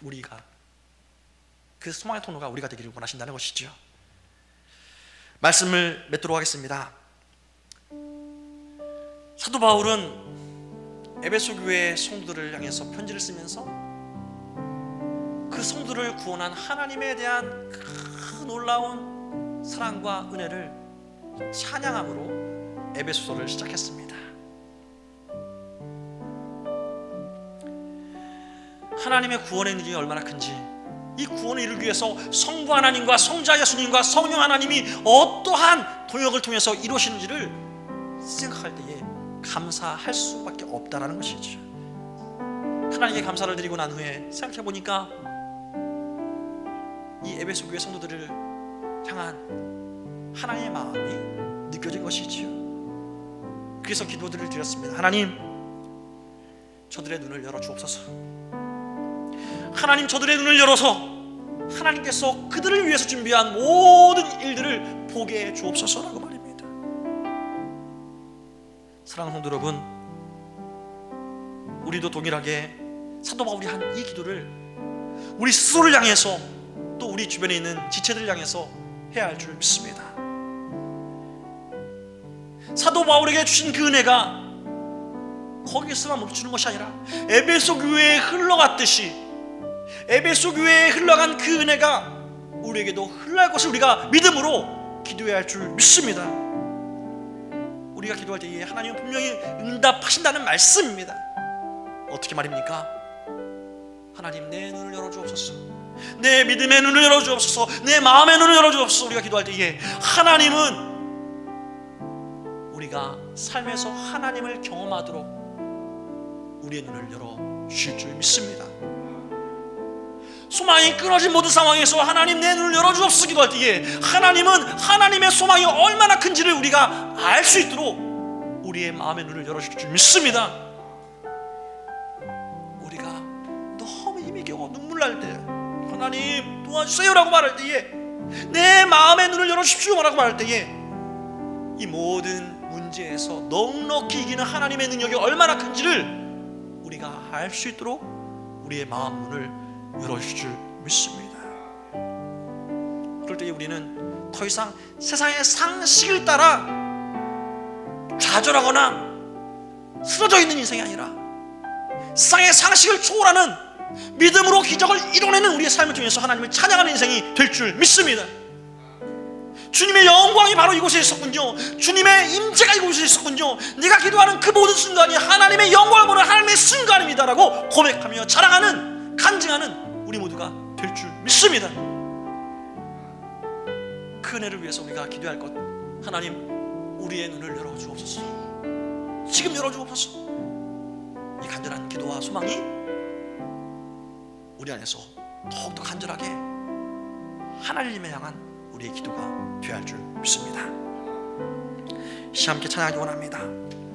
우리가 되기를 원하신다는 것이죠. 말씀을 맺도록 하겠습니다. 사도 바울은 에베소 교회의 성도들을 향해서 편지를 쓰면서 그 성도를 구원한 하나님에 대한 그 놀라운 사랑과 은혜를 찬양함으로 에베소서를 시작했습니다. 하나님의 구원의 능력이 얼마나 큰지, 이 구원을 이루기 위해서 성부 하나님과 성자 예수님과 성령 하나님이 어떠한 동역을 통해서 이루시는지를 생각할 때에 감사할 수밖에 없다라는 것이죠. 하나님께 감사를 드리고 난 후에 생각해 보니까 이 에베소 교회 성도들을 향한 하나님의 마음이 느껴진 것이지요. 그래서 기도들을 드렸습니다. 하나님, 저들의 눈을 열어 주옵소서. 하나님, 저들의 눈을 열어서 하나님께서 그들을 위해서 준비한 모든 일들을 보게 해 주옵소서라고 말입니다. 사랑하는 성도 여러분, 우리도 동일하게 사도 바울이 한 이 기도를 우리 스스로를 향해서 또 우리 주변에 있는 지체들을 향해서 해야 할 줄 믿습니다. 사도 바울에게 주신 그 은혜가 거기서만 멈추는 것이 아니라 에베소 교회에 흘러갔듯이 에베소 교회에 흘러간 그 은혜가 우리에게도 흘러갈 것을 우리가 믿음으로 기도해야 할 줄 믿습니다. 우리가 기도할 때에 하나님은 분명히 응답하신다는 말씀입니다. 어떻게 말입니까? 하나님, 내 눈을 열어주옵소서, 내 믿음의 눈을 열어주옵소서, 내 마음의 눈을 열어주옵소서. 우리가 기도할 때에 하나님은 우리가 삶에서 하나님을 경험하도록 우리의 눈을 열어주실 줄 믿습니다. 소망이 끊어진 모든 상황에서 하나님, 내 눈을 열어주옵소서 기도할 때에 하나님은 하나님의 소망이 얼마나 큰지를 우리가 알 수 있도록 우리의 마음의 눈을 열어주실 줄 믿습니다. 우리가 너무 힘이 겨워 눈물 날 때 하나님 도와주세요 라고 말할 때에, 내 마음의 눈을 열어주십시오 라고 말할 때에 이 모든 문제에서 넉넉히 이기는 하나님의 능력이 얼마나 큰지를 우리가 알 수 있도록 우리의 마음 문을 열어주실 줄 믿습니다. 그럴 때에 우리는 더 이상 세상의 상식을 따라 좌절하거나 쓰러져 있는 인생이 아니라 세상의 상식을 초월하는 믿음으로 기적을 이뤄내는 우리의 삶을 통해서 하나님을 찬양하는 인생이 될 줄 믿습니다. 주님의 영광이 바로 이곳에 있었군요. 주님의 임재가 이곳에 있었군요. 네가 기도하는 그 모든 순간이 하나님의 영광을 보는 하나님의 순간입니다 라고 고백하며 자랑하는, 간증하는 우리 모두가 될 줄 믿습니다. 그 은혜를 위해서 우리가 기도할 것, 하나님 우리의 눈을 열어주옵소서. 지금 열어주옵소서. 이 간절한 기도와 소망이 우리 안에서 더욱더 간절하게 하나님을 향한 우리의 기도가 되어야 할 줄 믿습니다. 시 함께 찬양하기 원합니다.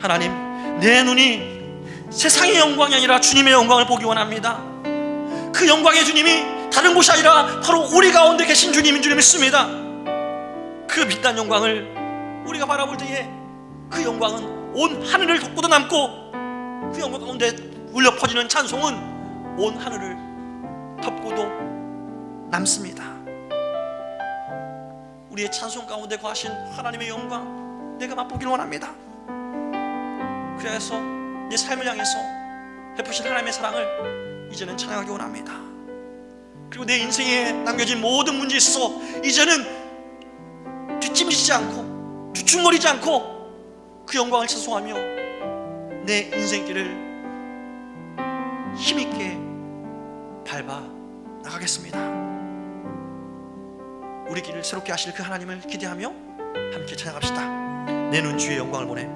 하나님, 내 눈이 세상의 영광이 아니라 주님의 영광을 보기 원합니다. 그 영광의 주님이 다른 곳이 아니라 바로 우리 가운데 계신 주님인 줄 믿습니다. 그 빛난 영광을 우리가 바라볼 때에 그 영광은 온 하늘을 덮고도 남고, 그 영광 가운데 울려 퍼지는 찬송은 온 하늘을 덮고도 남습니다. 우리의 찬송 가운데 거하신 하나님의 영광 내가 맛보기를 원합니다. 그래서 내 삶을 향해서 베푸신 하나님의 사랑을 이제는 찬양하기 원합니다. 그리고 내 인생에 남겨진 모든 문제에 있어서 이제는 뒷짐지지 않고 주춤거리지 않고 그 영광을 찬송하며 내 인생길을 힘있게 밟아 나가겠습니다. 우리 길을 새롭게 하실 그 하나님을 기대하며 함께 찬양합시다. 내 눈 주의 영광을 보내.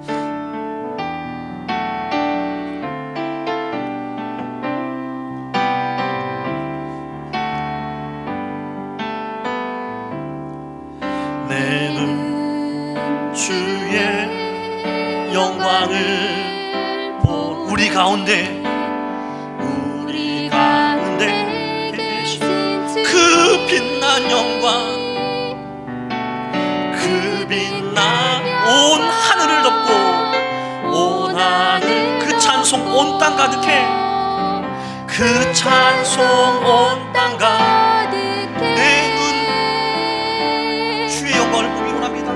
내 눈 주의 영광을 보. 우리 가운데 계신 그 빛난 영광, 그 빛난 온 하늘을 덮고 온 하늘, 그 찬송 온 땅 가득해, 그 찬송 온 땅 가득해. 내 눈 주의 영광을 보기 원합니다.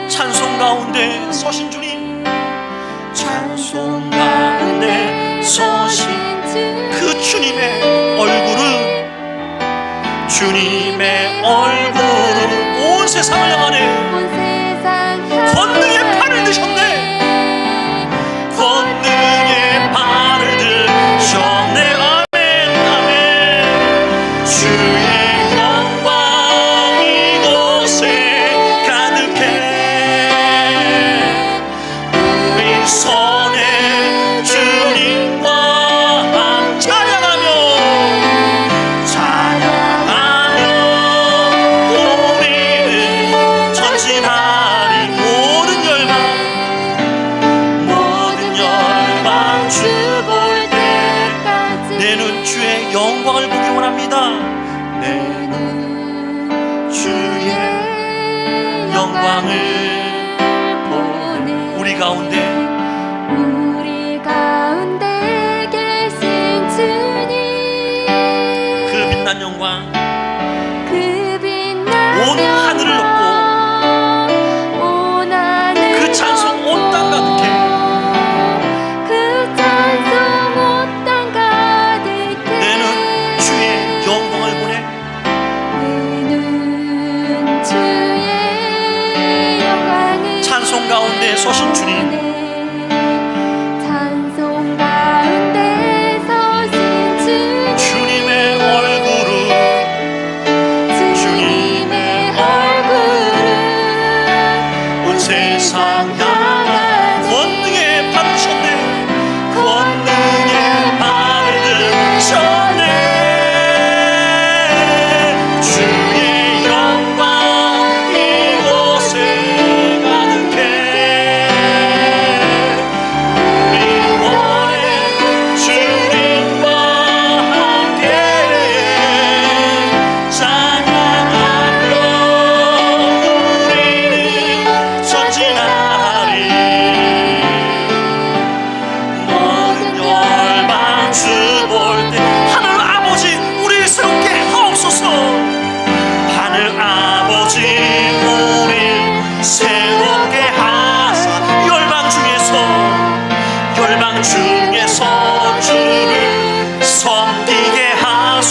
찬송 가운데 서신 주님, 찬송 가운데 서신 그 주님의 얼굴은, 주님의 얼굴은 온 세상을 향하네. 권능의 팔을 드셨네. 권능의 팔을 드셨네. 아멘 아멘. 주의 영광 이곳에 가득해. 우리 손에 주님과 영광을 보기 원합니다. 내 눈 주의 영광을 보내. 우리 가운데 계신 주님, 그 빛난 영광, 온 하늘을 덮고 그 찬송 온 땅 가득해. 그 찬송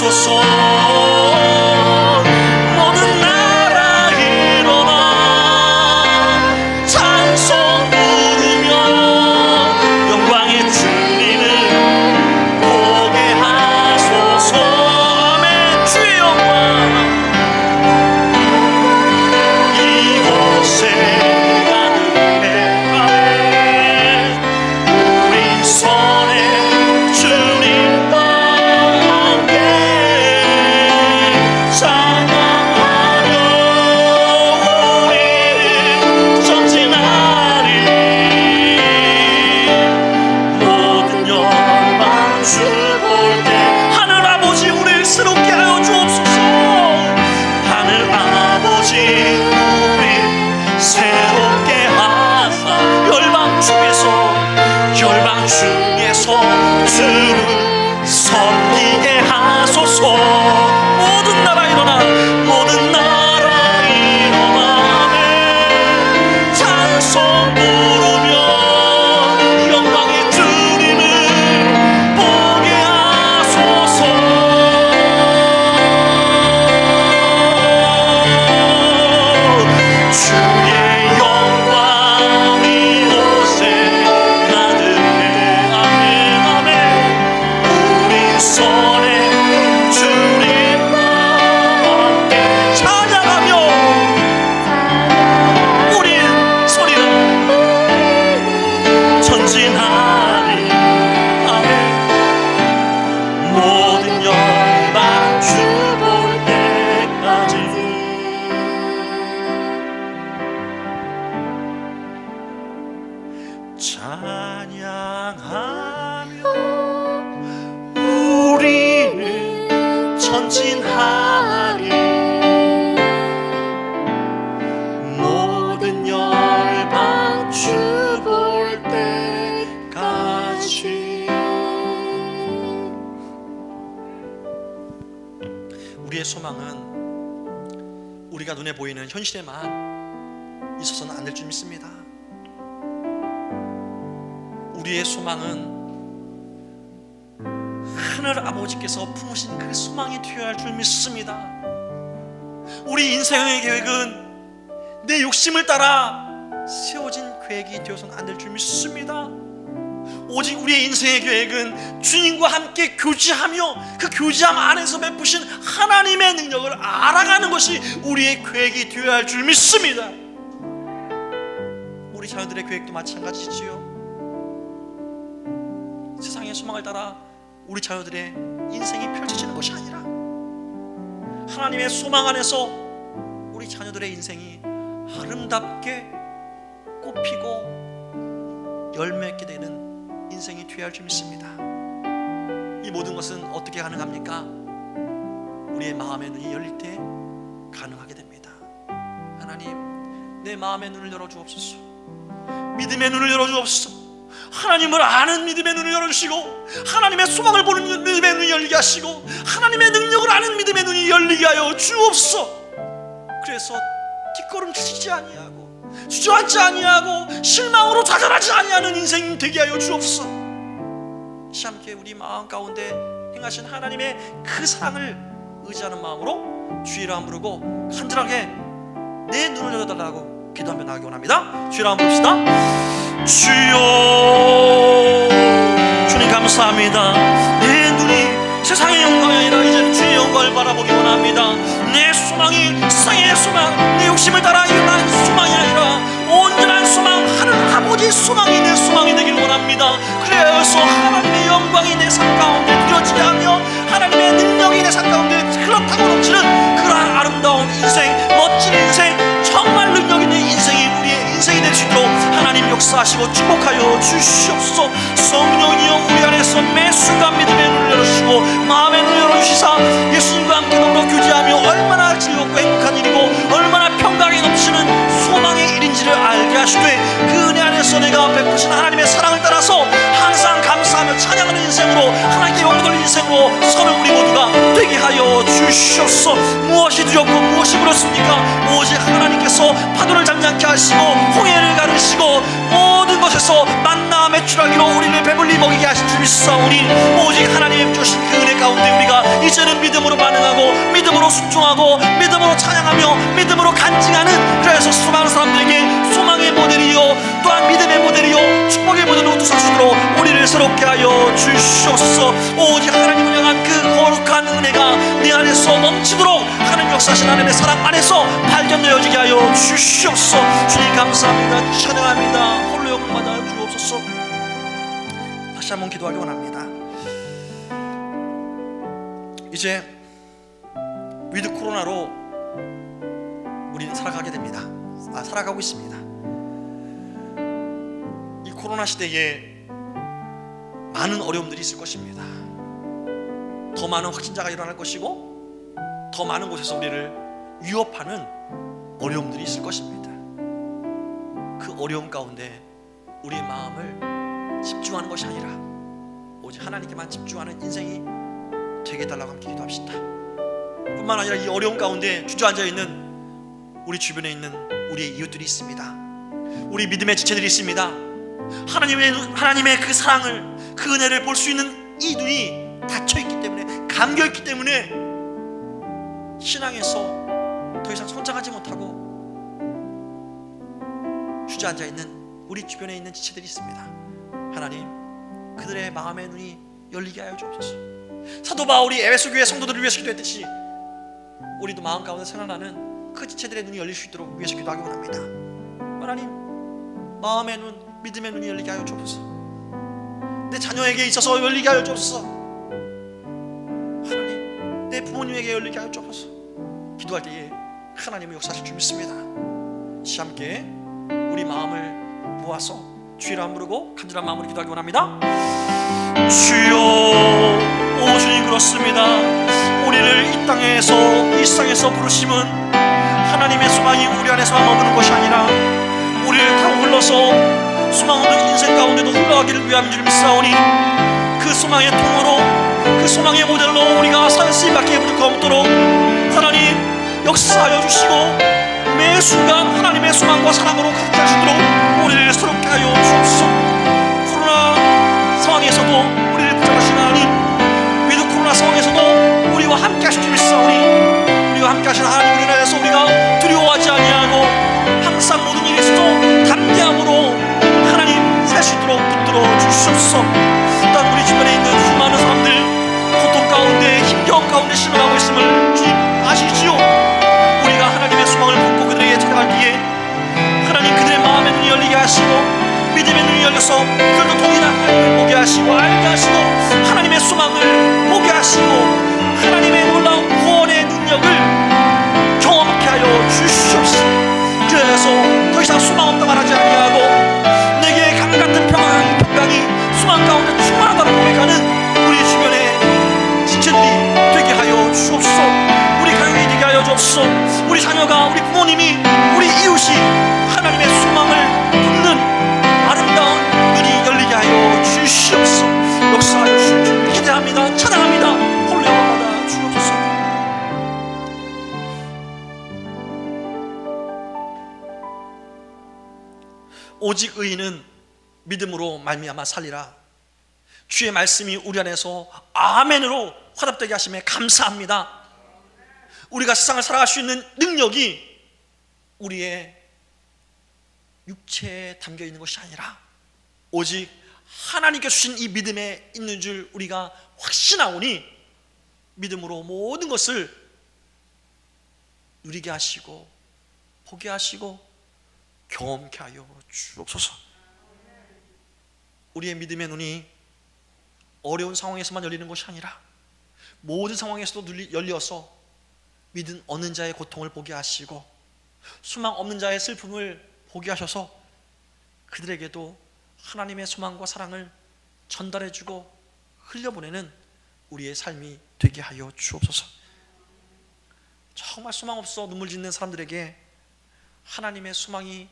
하소서. 모든 나라 일어나 찬송 부르며 영광의 주님을 보게 하소서. 아멘. 주의 영광 이곳에 가득해. 우리 손에 주님과 함께 찬양하며 우리는 전진하리. 모든 열방 주 볼 때 하늘 아버지 우리를 새롭게 하여 주옵소서. 하늘 아버지 우리 새롭게 하사 열방 중에서 주를 섬기게 하소서. 모든 나라 일어나 모든 나라 일어나 찬송 부르며 영광의 주님을 보게 하소서. 주의 영광 이곳에 가득해. 아멘 아멘. 우리 손에 주님과 함께 찬양하며 우리 소리는 전진하리. 아멘. 모든 열방 주 볼 때까지. 찬양하며 우리는 전진하리. 모든 열방 주 볼 때까지. 우리의 소망은 우리가 눈에 보이는 현실에만 있어서는 안 될 줄 믿습니다. 우리의 소망은 하늘 아버지께서 품으신 그 소망이 되어야 할 줄 믿습니다. 우리 인생의 계획은 내 욕심을 따라 세워진 계획이 되어서는 안 될 줄 믿습니다. 오직 우리의 인생의 계획은 주님과 함께 교제하며 그 교제함 안에서 베푸신 하나님의 능력을 알아가는 것이 우리의 계획이 되어야 할 줄 믿습니다. 우리 자녀들의 계획도 마찬가지지요. 세상의 소망을 따라 우리 자녀들의 인생이 펼쳐지는 것이 아니라 하나님의 소망 안에서 우리 자녀들의 인생이 아름답게 꽃피고 열매 맺게 되는 인생이 되어야 할 줄 믿습니다. 이 모든 것은 어떻게 가능합니까? 우리의 마음의 눈이 열릴 때 가능하게 됩니다. 하나님, 내 마음의 눈을 열어주옵소서. 믿음의 눈을 열어주옵소서. 하나님을 아는 믿음의 눈을 열어주시고 하나님의 소망을 보는 믿음의 눈이 열리게 하시고 하나님의 능력을 아는 믿음의 눈이 열리게 하여 주옵소서. 그래서 뒷걸음치지 아니하고 주저앉지 아니하고 실망으로 좌절하지 아니하는 인생 되게 하여 주옵소서. 함께 우리 마음 가운데 행하신 하나님의 그 사랑을 의지하는 마음으로 주의 이름 부르고 간절하게 내 눈을 열어달라고 기도하며 나가기 원합니다. 주의 이름 부릅시다. 주여, 주님 감사합니다. 내 눈이 세상의 영광이 아니라 이제는 주의 영광을 바라보기 원합니다. 내 소망이 세상의 소망, 내 욕심을 따라 일어난 소망이 아니라 온전한 소망, 하늘 아버지의 소망이 내 소망이 되기를 원합니다. 그래서 하나님의 영광이 내 삶 가운데 누려지게 하며 하나님의 능력이 내 삶 가운데 흘러타고 넘치는 그러한 아름다운 인생, 멋진 인생, 정말 능력 있는 인생이 우리의 인생이 될 수 있도록 하나님 역사하시고 축복하여 주시옵소서. 성령이여 우리 안에서 매 순간 믿음의 눈을 열어주시고 마음의 눈을 열어주시사 예수님과 함께 더불어 교제하며 얼마나 즐겁고 행복한 일이고 얼마나 평강이 넘치는 소망의 일인지를 알게 하시되 그 은혜 안에서 내가 베푸신 하나님의 사랑을 따라서 항상 감사하며 찬양하는 인생으로 하나님께 영광 돌리는 인생으로 서는 우리 모두가 되게 하여 주시옵소서. 무엇이 두렵고 무엇이 부럽습니까? 오직 하나님께서 파도를 잠잠케 하시고 홍해를 가르시고 모든 것에서 만나 매출하기로 우리를 배불리 먹이게 하신 줄 믿사오니 오직 하나님 주신 그 은혜 가운데 우리가 이제는 믿음으로 반응하고 믿음으로 순종하고 믿음으로 찬양하며 믿음으로 간증하는, 그래서 수많은 사람들에게 소망의 모델이요 또한 믿음의 모델이요 축복의 모델로 두사주도록 우리를 새롭게 하여 주시옵소서. 오직 하나님을 향한 그 거룩한 은혜가 내 안에서 넘치도록 하나님 역사하신 하나님의 사랑 안에서 발견되어지게 하여 주시옵소서. 주님 감사합니다. 찬양합니다. 홀로 영광받아 주옵소서. 다시 한번 기도하기 원합니다. 이제 위드 코로나로 우리는 살아가게 됩니다. 살아가고 있습니다. 이 코로나 시대에 많은 어려움들이 있을 것입니다. 더 많은 확진자가 일어날 것이고 더 많은 곳에서 우리를 위협하는 어려움들이 있을 것입니다. 그 어려움 가운데 우리의 마음을 집중하는 것이 아니라 오직 하나님께만 집중하는 인생이 되게 해달라고 함께 기도합시다. 뿐만 아니라 이 어려움 가운데 주저앉아 있는 우리 주변에 있는 우리의 이웃들이 있습니다. 우리 믿음의 지체들이 있습니다. 하나님의 그 사랑을, 그 은혜를 볼 수 있는 이 눈이 닫혀있기 때문에, 감겨있기 때문에 신앙에서 더 이상 성장하지 못하고 주저앉아 있는 우리 주변에 있는 지체들이 있습니다. 하나님, 그들의 마음의 눈이 열리게 하여 주옵소서. 사도 바울이 에베소 교회 성도들을 위해서 기도했듯이 우리도 마음 가운데 생각나는 그 지체들의 눈이 열릴 수 있도록 위해서 기도하기 원합니다. 하나님, 마음의 눈, 믿음의 눈이 열리게 하여 주옵소서. 내 자녀에게 있어서 열리게 하여 주옵소서. 하나님, 내 부모님에게 열리게 하여 주옵소서. 기도할 때에 하나님의 역사하실 줄 믿습니다. 같이 함께 우리 마음을 모아서 주의 이름 부르고 간절한 마음으로 기도하기 원합니다. 주여, 오 주님, 그렇습니다. 우리를 이 땅에서, 이 세상에서 부르심은 하나님의 소망이 우리 안에서만 머무는 것이 아니라 우리를 타고 흘러서 소망 없는 인생 가운데도 흘러가기를 위함인 줄 믿사오니, 그 소망의 통로로, 그 소망의 모델로 우리가 살 수밖에 부족함 없도록 하나님 역사하여 주시고 매 순간 하나님의 소망과 사랑으로 가득 하시도록 우리를 새롭게 하여 주옵소서. 코로나 상황에서도 우리를 붙잡으시는 하나님, 위드 코로나 상황에서도 우리와 함께 하실 줄 믿사오니, 우리와 함께 하시는 하나님을 인하여서 우리가 두려워하지 아니하고 항상 모든 일에서도 담대함으로 하나님 살 수 있도록 붙들어 주시옵소서. 또한 우리 주변에 있는 수많은 사람들 고통 가운데, 힘겨움 가운데 신음하고 있음을 주님 아시지요. 우리가 하나님의 소망을 품고 그들에게 찾아갈 때에 하나님 그들의 마음의 눈이 열리게 하시고 믿음의 눈이 열려서 그들도 동일한 하나님을 보게 하시고 알게 하시고 하나님의 소망을 보게 하시고 하나님의 놀라운 구원의 능력을 경험하게 하여 주시옵소서. 그래서 더 이상 소망 없다 말하지 아니하고 내게 강같은 평강이 소망 가운데 충만하다고 고백하는 우리 주변의 지체들이 되게 하여 주옵소서. 우리 가정이 되게 하여 주옵소서. 우리 자녀가, 우리 부모님이, 우리 이웃이 하나님의 소망을 품는 아름다운 눈이 열리게 하여 주시옵소서. 역사하여 주실 줄 기대합니다. 찬양합니다. 홀로 영광받아 주옵소서. 오직 의인은 믿음으로 말미암아 살리라. 주의 말씀이 우리 안에서 아멘으로 화답되게 하심에 감사합니다. 우리가 세상을 살아갈 수 있는 능력이 우리의 육체에 담겨 있는 것이 아니라 오직 하나님께 주신 이 믿음에 있는 줄 우리가 확신하오니 믿음으로 모든 것을 누리게 하시고 보게 하시고 경험케 하여 주옵소서. 우리의 믿음의 눈이 어려운 상황에서만 열리는 것이 아니라 모든 상황에서도 열려서 믿음 얻는 자의 고통을 보게 하시고 소망 없는 자의 슬픔을 보게 하셔서 그들에게도 하나님의 소망과 사랑을 전달해주고 흘려보내는 우리의 삶이 되게 하여 주옵소서. 정말 소망 없어 눈물 짓는 사람들에게 하나님의 소망이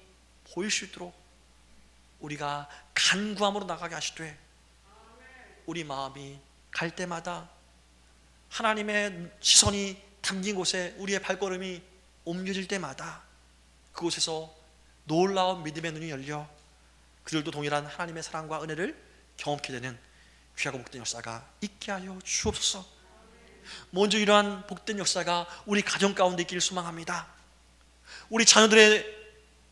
보일 수 있도록 우리가 간구함으로 나가게 하시되 우리 마음이 갈 때마다 하나님의 시선이 담긴 곳에 우리의 발걸음이 옮겨질 때마다 그곳에서 놀라운 믿음의 눈이 열려 그들도 동일한 하나님의 사랑과 은혜를 경험케 되는 귀하고 복된 역사가 있게 하여 주옵소서. 먼저 이러한 복된 역사가 우리 가정 가운데 있기를 소망합니다. 우리 자녀들의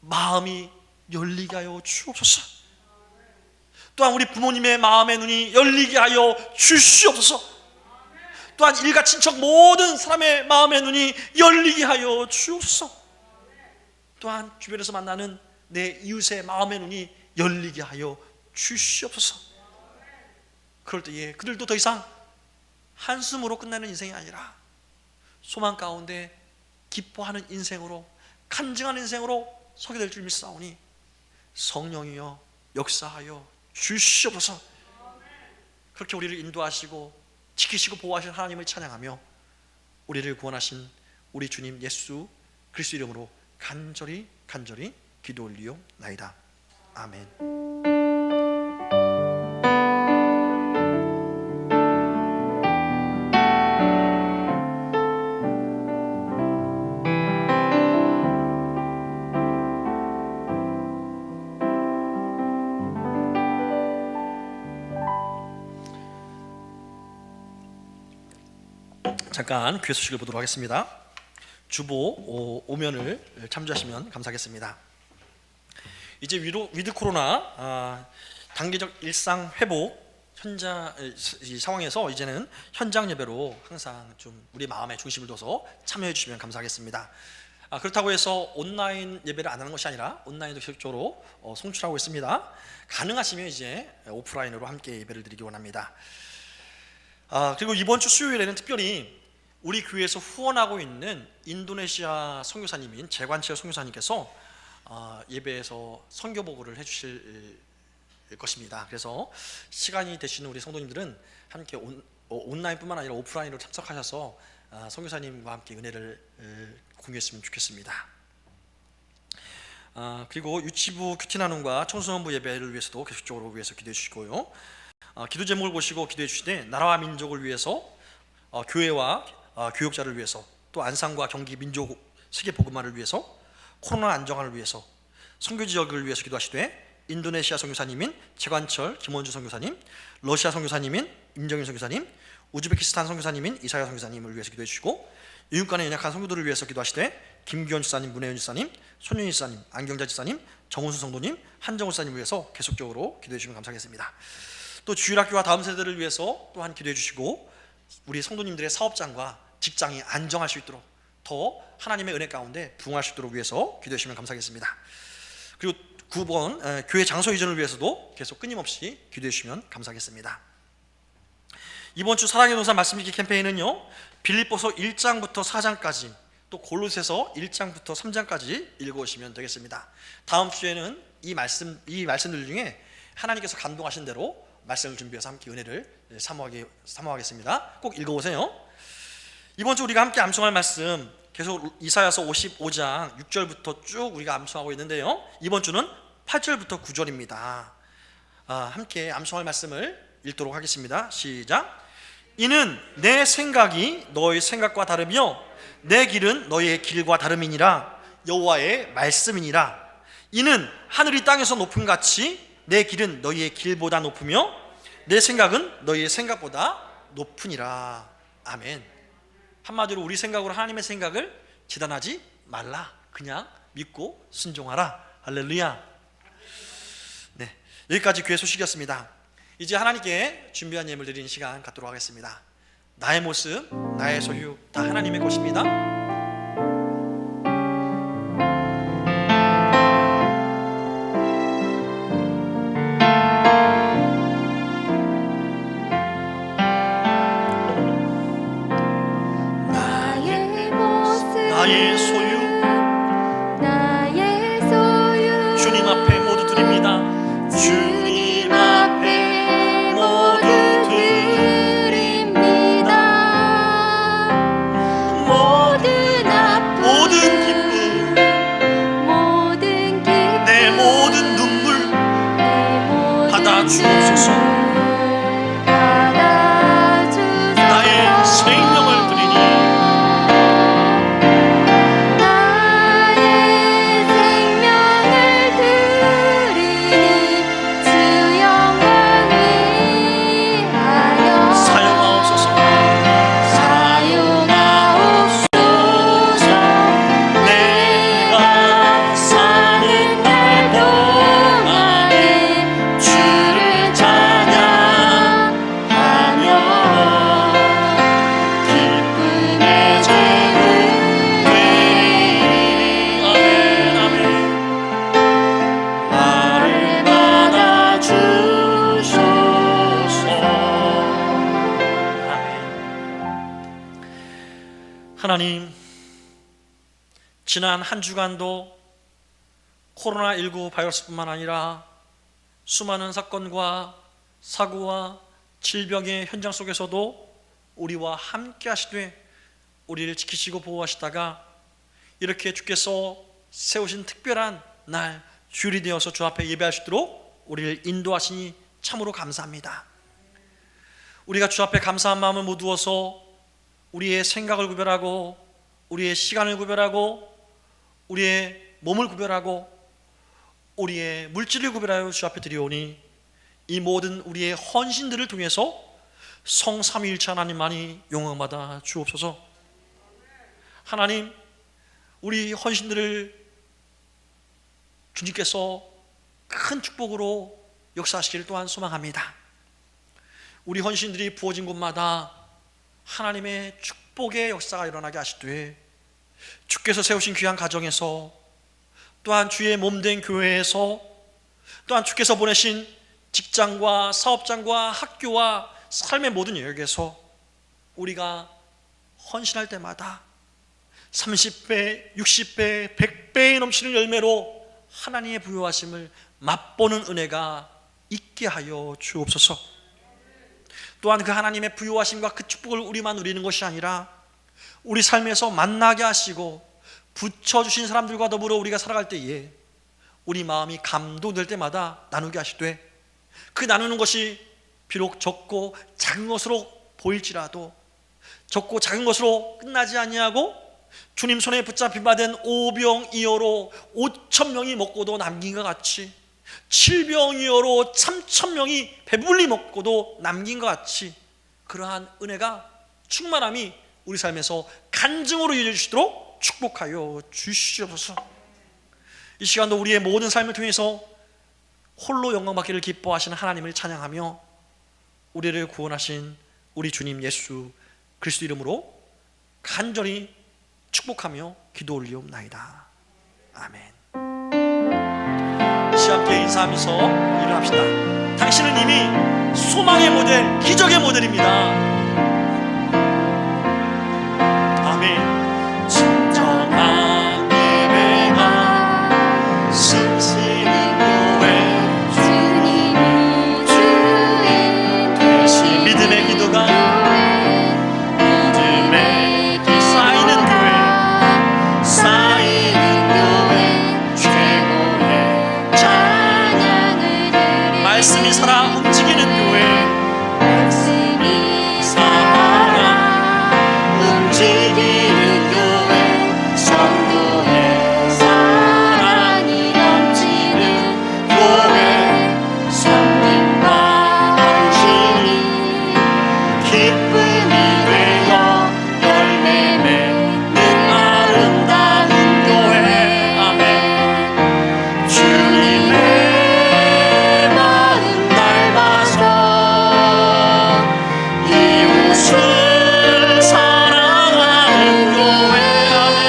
마음이 열리게 하여 주옵소서. 또한 우리 부모님의 마음의 눈이 열리게 하여 주시옵소서. 또한 일가 친척 모든 사람의 마음의 눈이 열리게 하여 주옵소서. 또한 주변에서 만나는 내 이웃의 마음의 눈이 열리게 하여 주시옵소서. 그럴 때에 그들도 더 이상 한숨으로 끝나는 인생이 아니라 소망 가운데 기뻐하는 인생으로, 간증하는 인생으로 서게 될 줄 믿사오니 성령이여 역사하여 주시옵소서. 그렇게 우리를 인도하시고 지키시고 보호하신 하나님을 찬양하며 우리를 구원하신 우리 주님 예수 그리스도 이름으로 간절히 기도 올리옵나이다. 아멘. 잠깐 교회 소식을 보도록 하겠습니다. 주보 오면을 참조하시면 감사하겠습니다. 이제 위드 코로나 단계적 일상 회복 이 상황에서 이제는 현장 예배로 항상 좀 우리 마음에 중심을 둬서 참여해 주시면 감사하겠습니다. 그렇다고 해서 온라인 예배를 안 하는 것이 아니라 온라인도 계속적으로 송출하고 있습니다. 가능하시면 이제 오프라인으로 함께 예배를 드리기 원합니다. 그리고 이번 주 수요일에는 특별히 우리 교회에서 후원하고 있는 인도네시아 선교사님인 재관철 선교사님께서 예배에서 선교 보고를 해주실 것입니다. 그래서 시간이 되시는 우리 성도님들은 함께 온라인뿐만 아니라 오프라인으로 참석하셔서 선교사님과 함께 은혜를 공유했으면 좋겠습니다. 그리고 유치부 큐티 나눔과 청소년부 예배를 위해서도 계속적으로 위해서 기도해 주시고요. 기도 제목을 보시고 기도해 주시되 나라와 민족을 위해서, 교회와 교육자를 위해서, 또 안산과 경기 민족 세계 복음화를 위해서, 코로나 안정화를 위해서, 선교 지역을 위해서 기도하시되 인도네시아 선교사님인 최관철 김원주 선교사님, 러시아 선교사님인 임정인 선교사님, 우즈베키스탄 선교사님인 이사야 선교사님을 위해서 기도해 주시고, 유육간에 연약한 성도들을 위해서 기도하시되 김기현 지사님, 문혜연 지사님, 손윤희 지사님, 안경자 지사님, 정훈수 성도님, 한정우 지사님을 위해서 계속적으로 기도해 주시면 감사하겠습니다. 또 주일학교와 다음 세대를 위해서 또한 기도해 주시고, 우리 성도님들의 사업장과 직장이 안정할 수 있도록 더 하나님의 은혜 가운데 부흥할 수 있도록 위해서 기도해 주시면 감사하겠습니다. 그리고 9번 교회 장소 이전을 위해서도 계속 끊임없이 기도해 주시면 감사하겠습니다. 이번 주 사랑의 동산 말씀 읽기 캠페인은요, 빌립보서 1장부터 4장까지, 또 골로새서 1장부터 3장까지 읽어오시면 되겠습니다. 다음 주에는 이 말씀들 중에 하나님께서 감동하신 대로 말씀을 준비해서 함께 은혜를 사모하겠습니다. 꼭 읽어보세요. 이번 주 우리가 함께 암송할 말씀 계속 이사야서 55장 6절부터 쭉 우리가 암송하고 있는데요, 이번 주는 8절부터 9절입니다. 함께 암송할 말씀을 읽도록 하겠습니다. 시작. 이는 내 생각이 너의 생각과 다르며 내 길은 너의 길과 다름이니라. 여호와의 말씀이니라. 이는 하늘이 땅에서 높음 같이 내 길은 너희의 길보다 높으며 내 생각은 너희의 생각보다 높으니라. 아멘. 한마디로 우리 생각으로 하나님의 생각을 지단하지 말라. 그냥 믿고 순종하라. 할렐루야. 네, 여기까지 교회 소식이었습니다. 이제 하나님께 준비한 예물 드리는 시간 갖도록 하겠습니다. 나의 모습, 나의 소유 다 하나님의 것입니다. 나의 소유 주님 앞에 모두 드립니다. 주님 앞에 모두 드립니다. 모두 하나님, 지난 한 주간도 코로나19 바이러스뿐만 아니라 수많은 사건과 사고와 질병의 현장 속에서도 우리와 함께 하시되 우리를 지키시고 보호하시다가 이렇게 주께서 세우신 특별한 날 주일이 되어서 주 앞에 예배할 수 있도록 우리를 인도하시니 참으로 감사합니다. 우리가 주 앞에 감사한 마음을 모두어서 우리의 생각을 구별하고 우리의 시간을 구별하고 우리의 몸을 구별하고 우리의 물질을 구별하여 주 앞에 드리오니 이 모든 우리의 헌신들을 통해서 성삼위일체 하나님만이 영광받아 주옵소서. 하나님, 우리 헌신들을 주님께서 큰 축복으로 역사하시기를 또한 소망합니다. 우리 헌신들이 부어진 곳마다 하나님의 축복의 역사가 일어나게 하시되 주께서 세우신 귀한 가정에서 또한 주의 몸된 교회에서 또한 주께서 보내신 직장과 사업장과 학교와 삶의 모든 영역에서 우리가 헌신할 때마다 30배, 60배, 100배에 넘치는 열매로 하나님의 부요하심을 맛보는 은혜가 있게 하여 주옵소서. 또한 그 하나님의 부요하심과 그 축복을 우리만 누리는 것이 아니라 우리 삶에서 만나게 하시고 붙여주신 사람들과 더불어 우리가 살아갈 때에 우리 마음이 감동될 때마다 나누게 하시되 그 나누는 것이 비록 적고 작은 것으로 보일지라도 적고 작은 것으로 끝나지 아니하고 주님 손에 붙잡힌 바 된 오병이어로 5,000명이 먹고도 남긴 것 같이 7병이어로 3,000명이 배불리 먹고도 남긴 것 같이 그러한 은혜가 충만함이 우리 삶에서 간증으로 이어질 수 있도록 축복하여 주시옵소서. 이 시간도 우리의 모든 삶을 통해서 홀로 영광받기를 기뻐하시는 하나님을 찬양하며 우리를 구원하신 우리 주님 예수 그리스도 이름으로 간절히 축복하며 기도 올리옵나이다. 아멘. 함께 인사하면서 일어납시다. 당신은 이미 소망의 모델, 기적의 모델입니다. 아멘. 진정한 예배가 숨쉬는 교회 주님이 주인 되신 믿음의 기도가 믿음의 기 쌓이는 교회 쌓이는 교회 최고의 찬양을 드리 말씀이 살아 움직이는 교회 말씀이 살아 움직이는 교회 성도의 사랑이 넘치는 교회 성령과 헌신이 기쁨이 되어 열매 맺는 아름다운 교회 아멘. 주님의 마음 닮아서 이웃을 사랑하는 교회 아멘.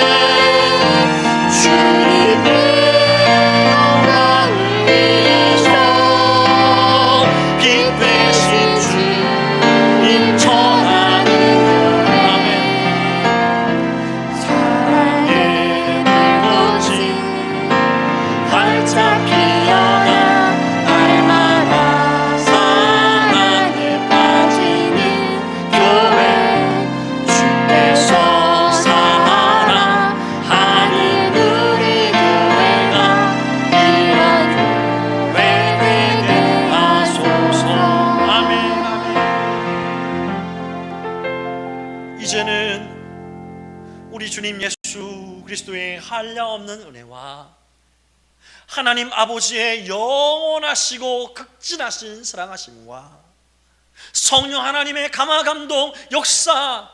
주님의 영광을 위해서 빛 되신 주님 전하는 교회 아멘. 사랑의 불꽃이 활짝 피어나 날마다 사랑에 빠지는 교회 주께서 사랑하는 우리 교회가 이런 교회 되게 하소서. 아멘. 아멘. 이제는 우리 주님 예수 그리스도의 한량없는 은혜와 하나님 아버지의 영원하시고 극진하신 사랑하심과 성령 하나님의 감화 감동 역사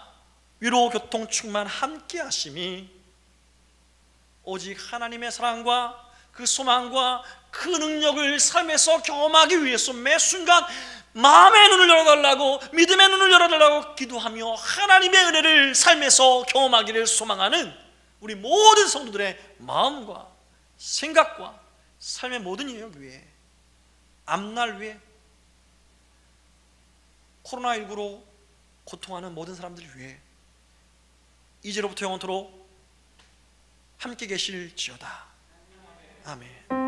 위로 교통 충만 함께 하심이 오직 하나님의 사랑과 그 소망과 그 능력을 삶에서 경험하기 위해서 매 순간 마음의 눈을 열어달라고 믿음의 눈을 열어달라고 기도하며 하나님의 은혜를 삶에서 경험하기를 소망하는 우리 모든 성도들의 마음과 생각과 삶의 모든 영역 위에 앞날 위에 코로나19로 고통하는 모든 사람들 위해 이제로부터 영원토록 함께 계실지어다. 아멘.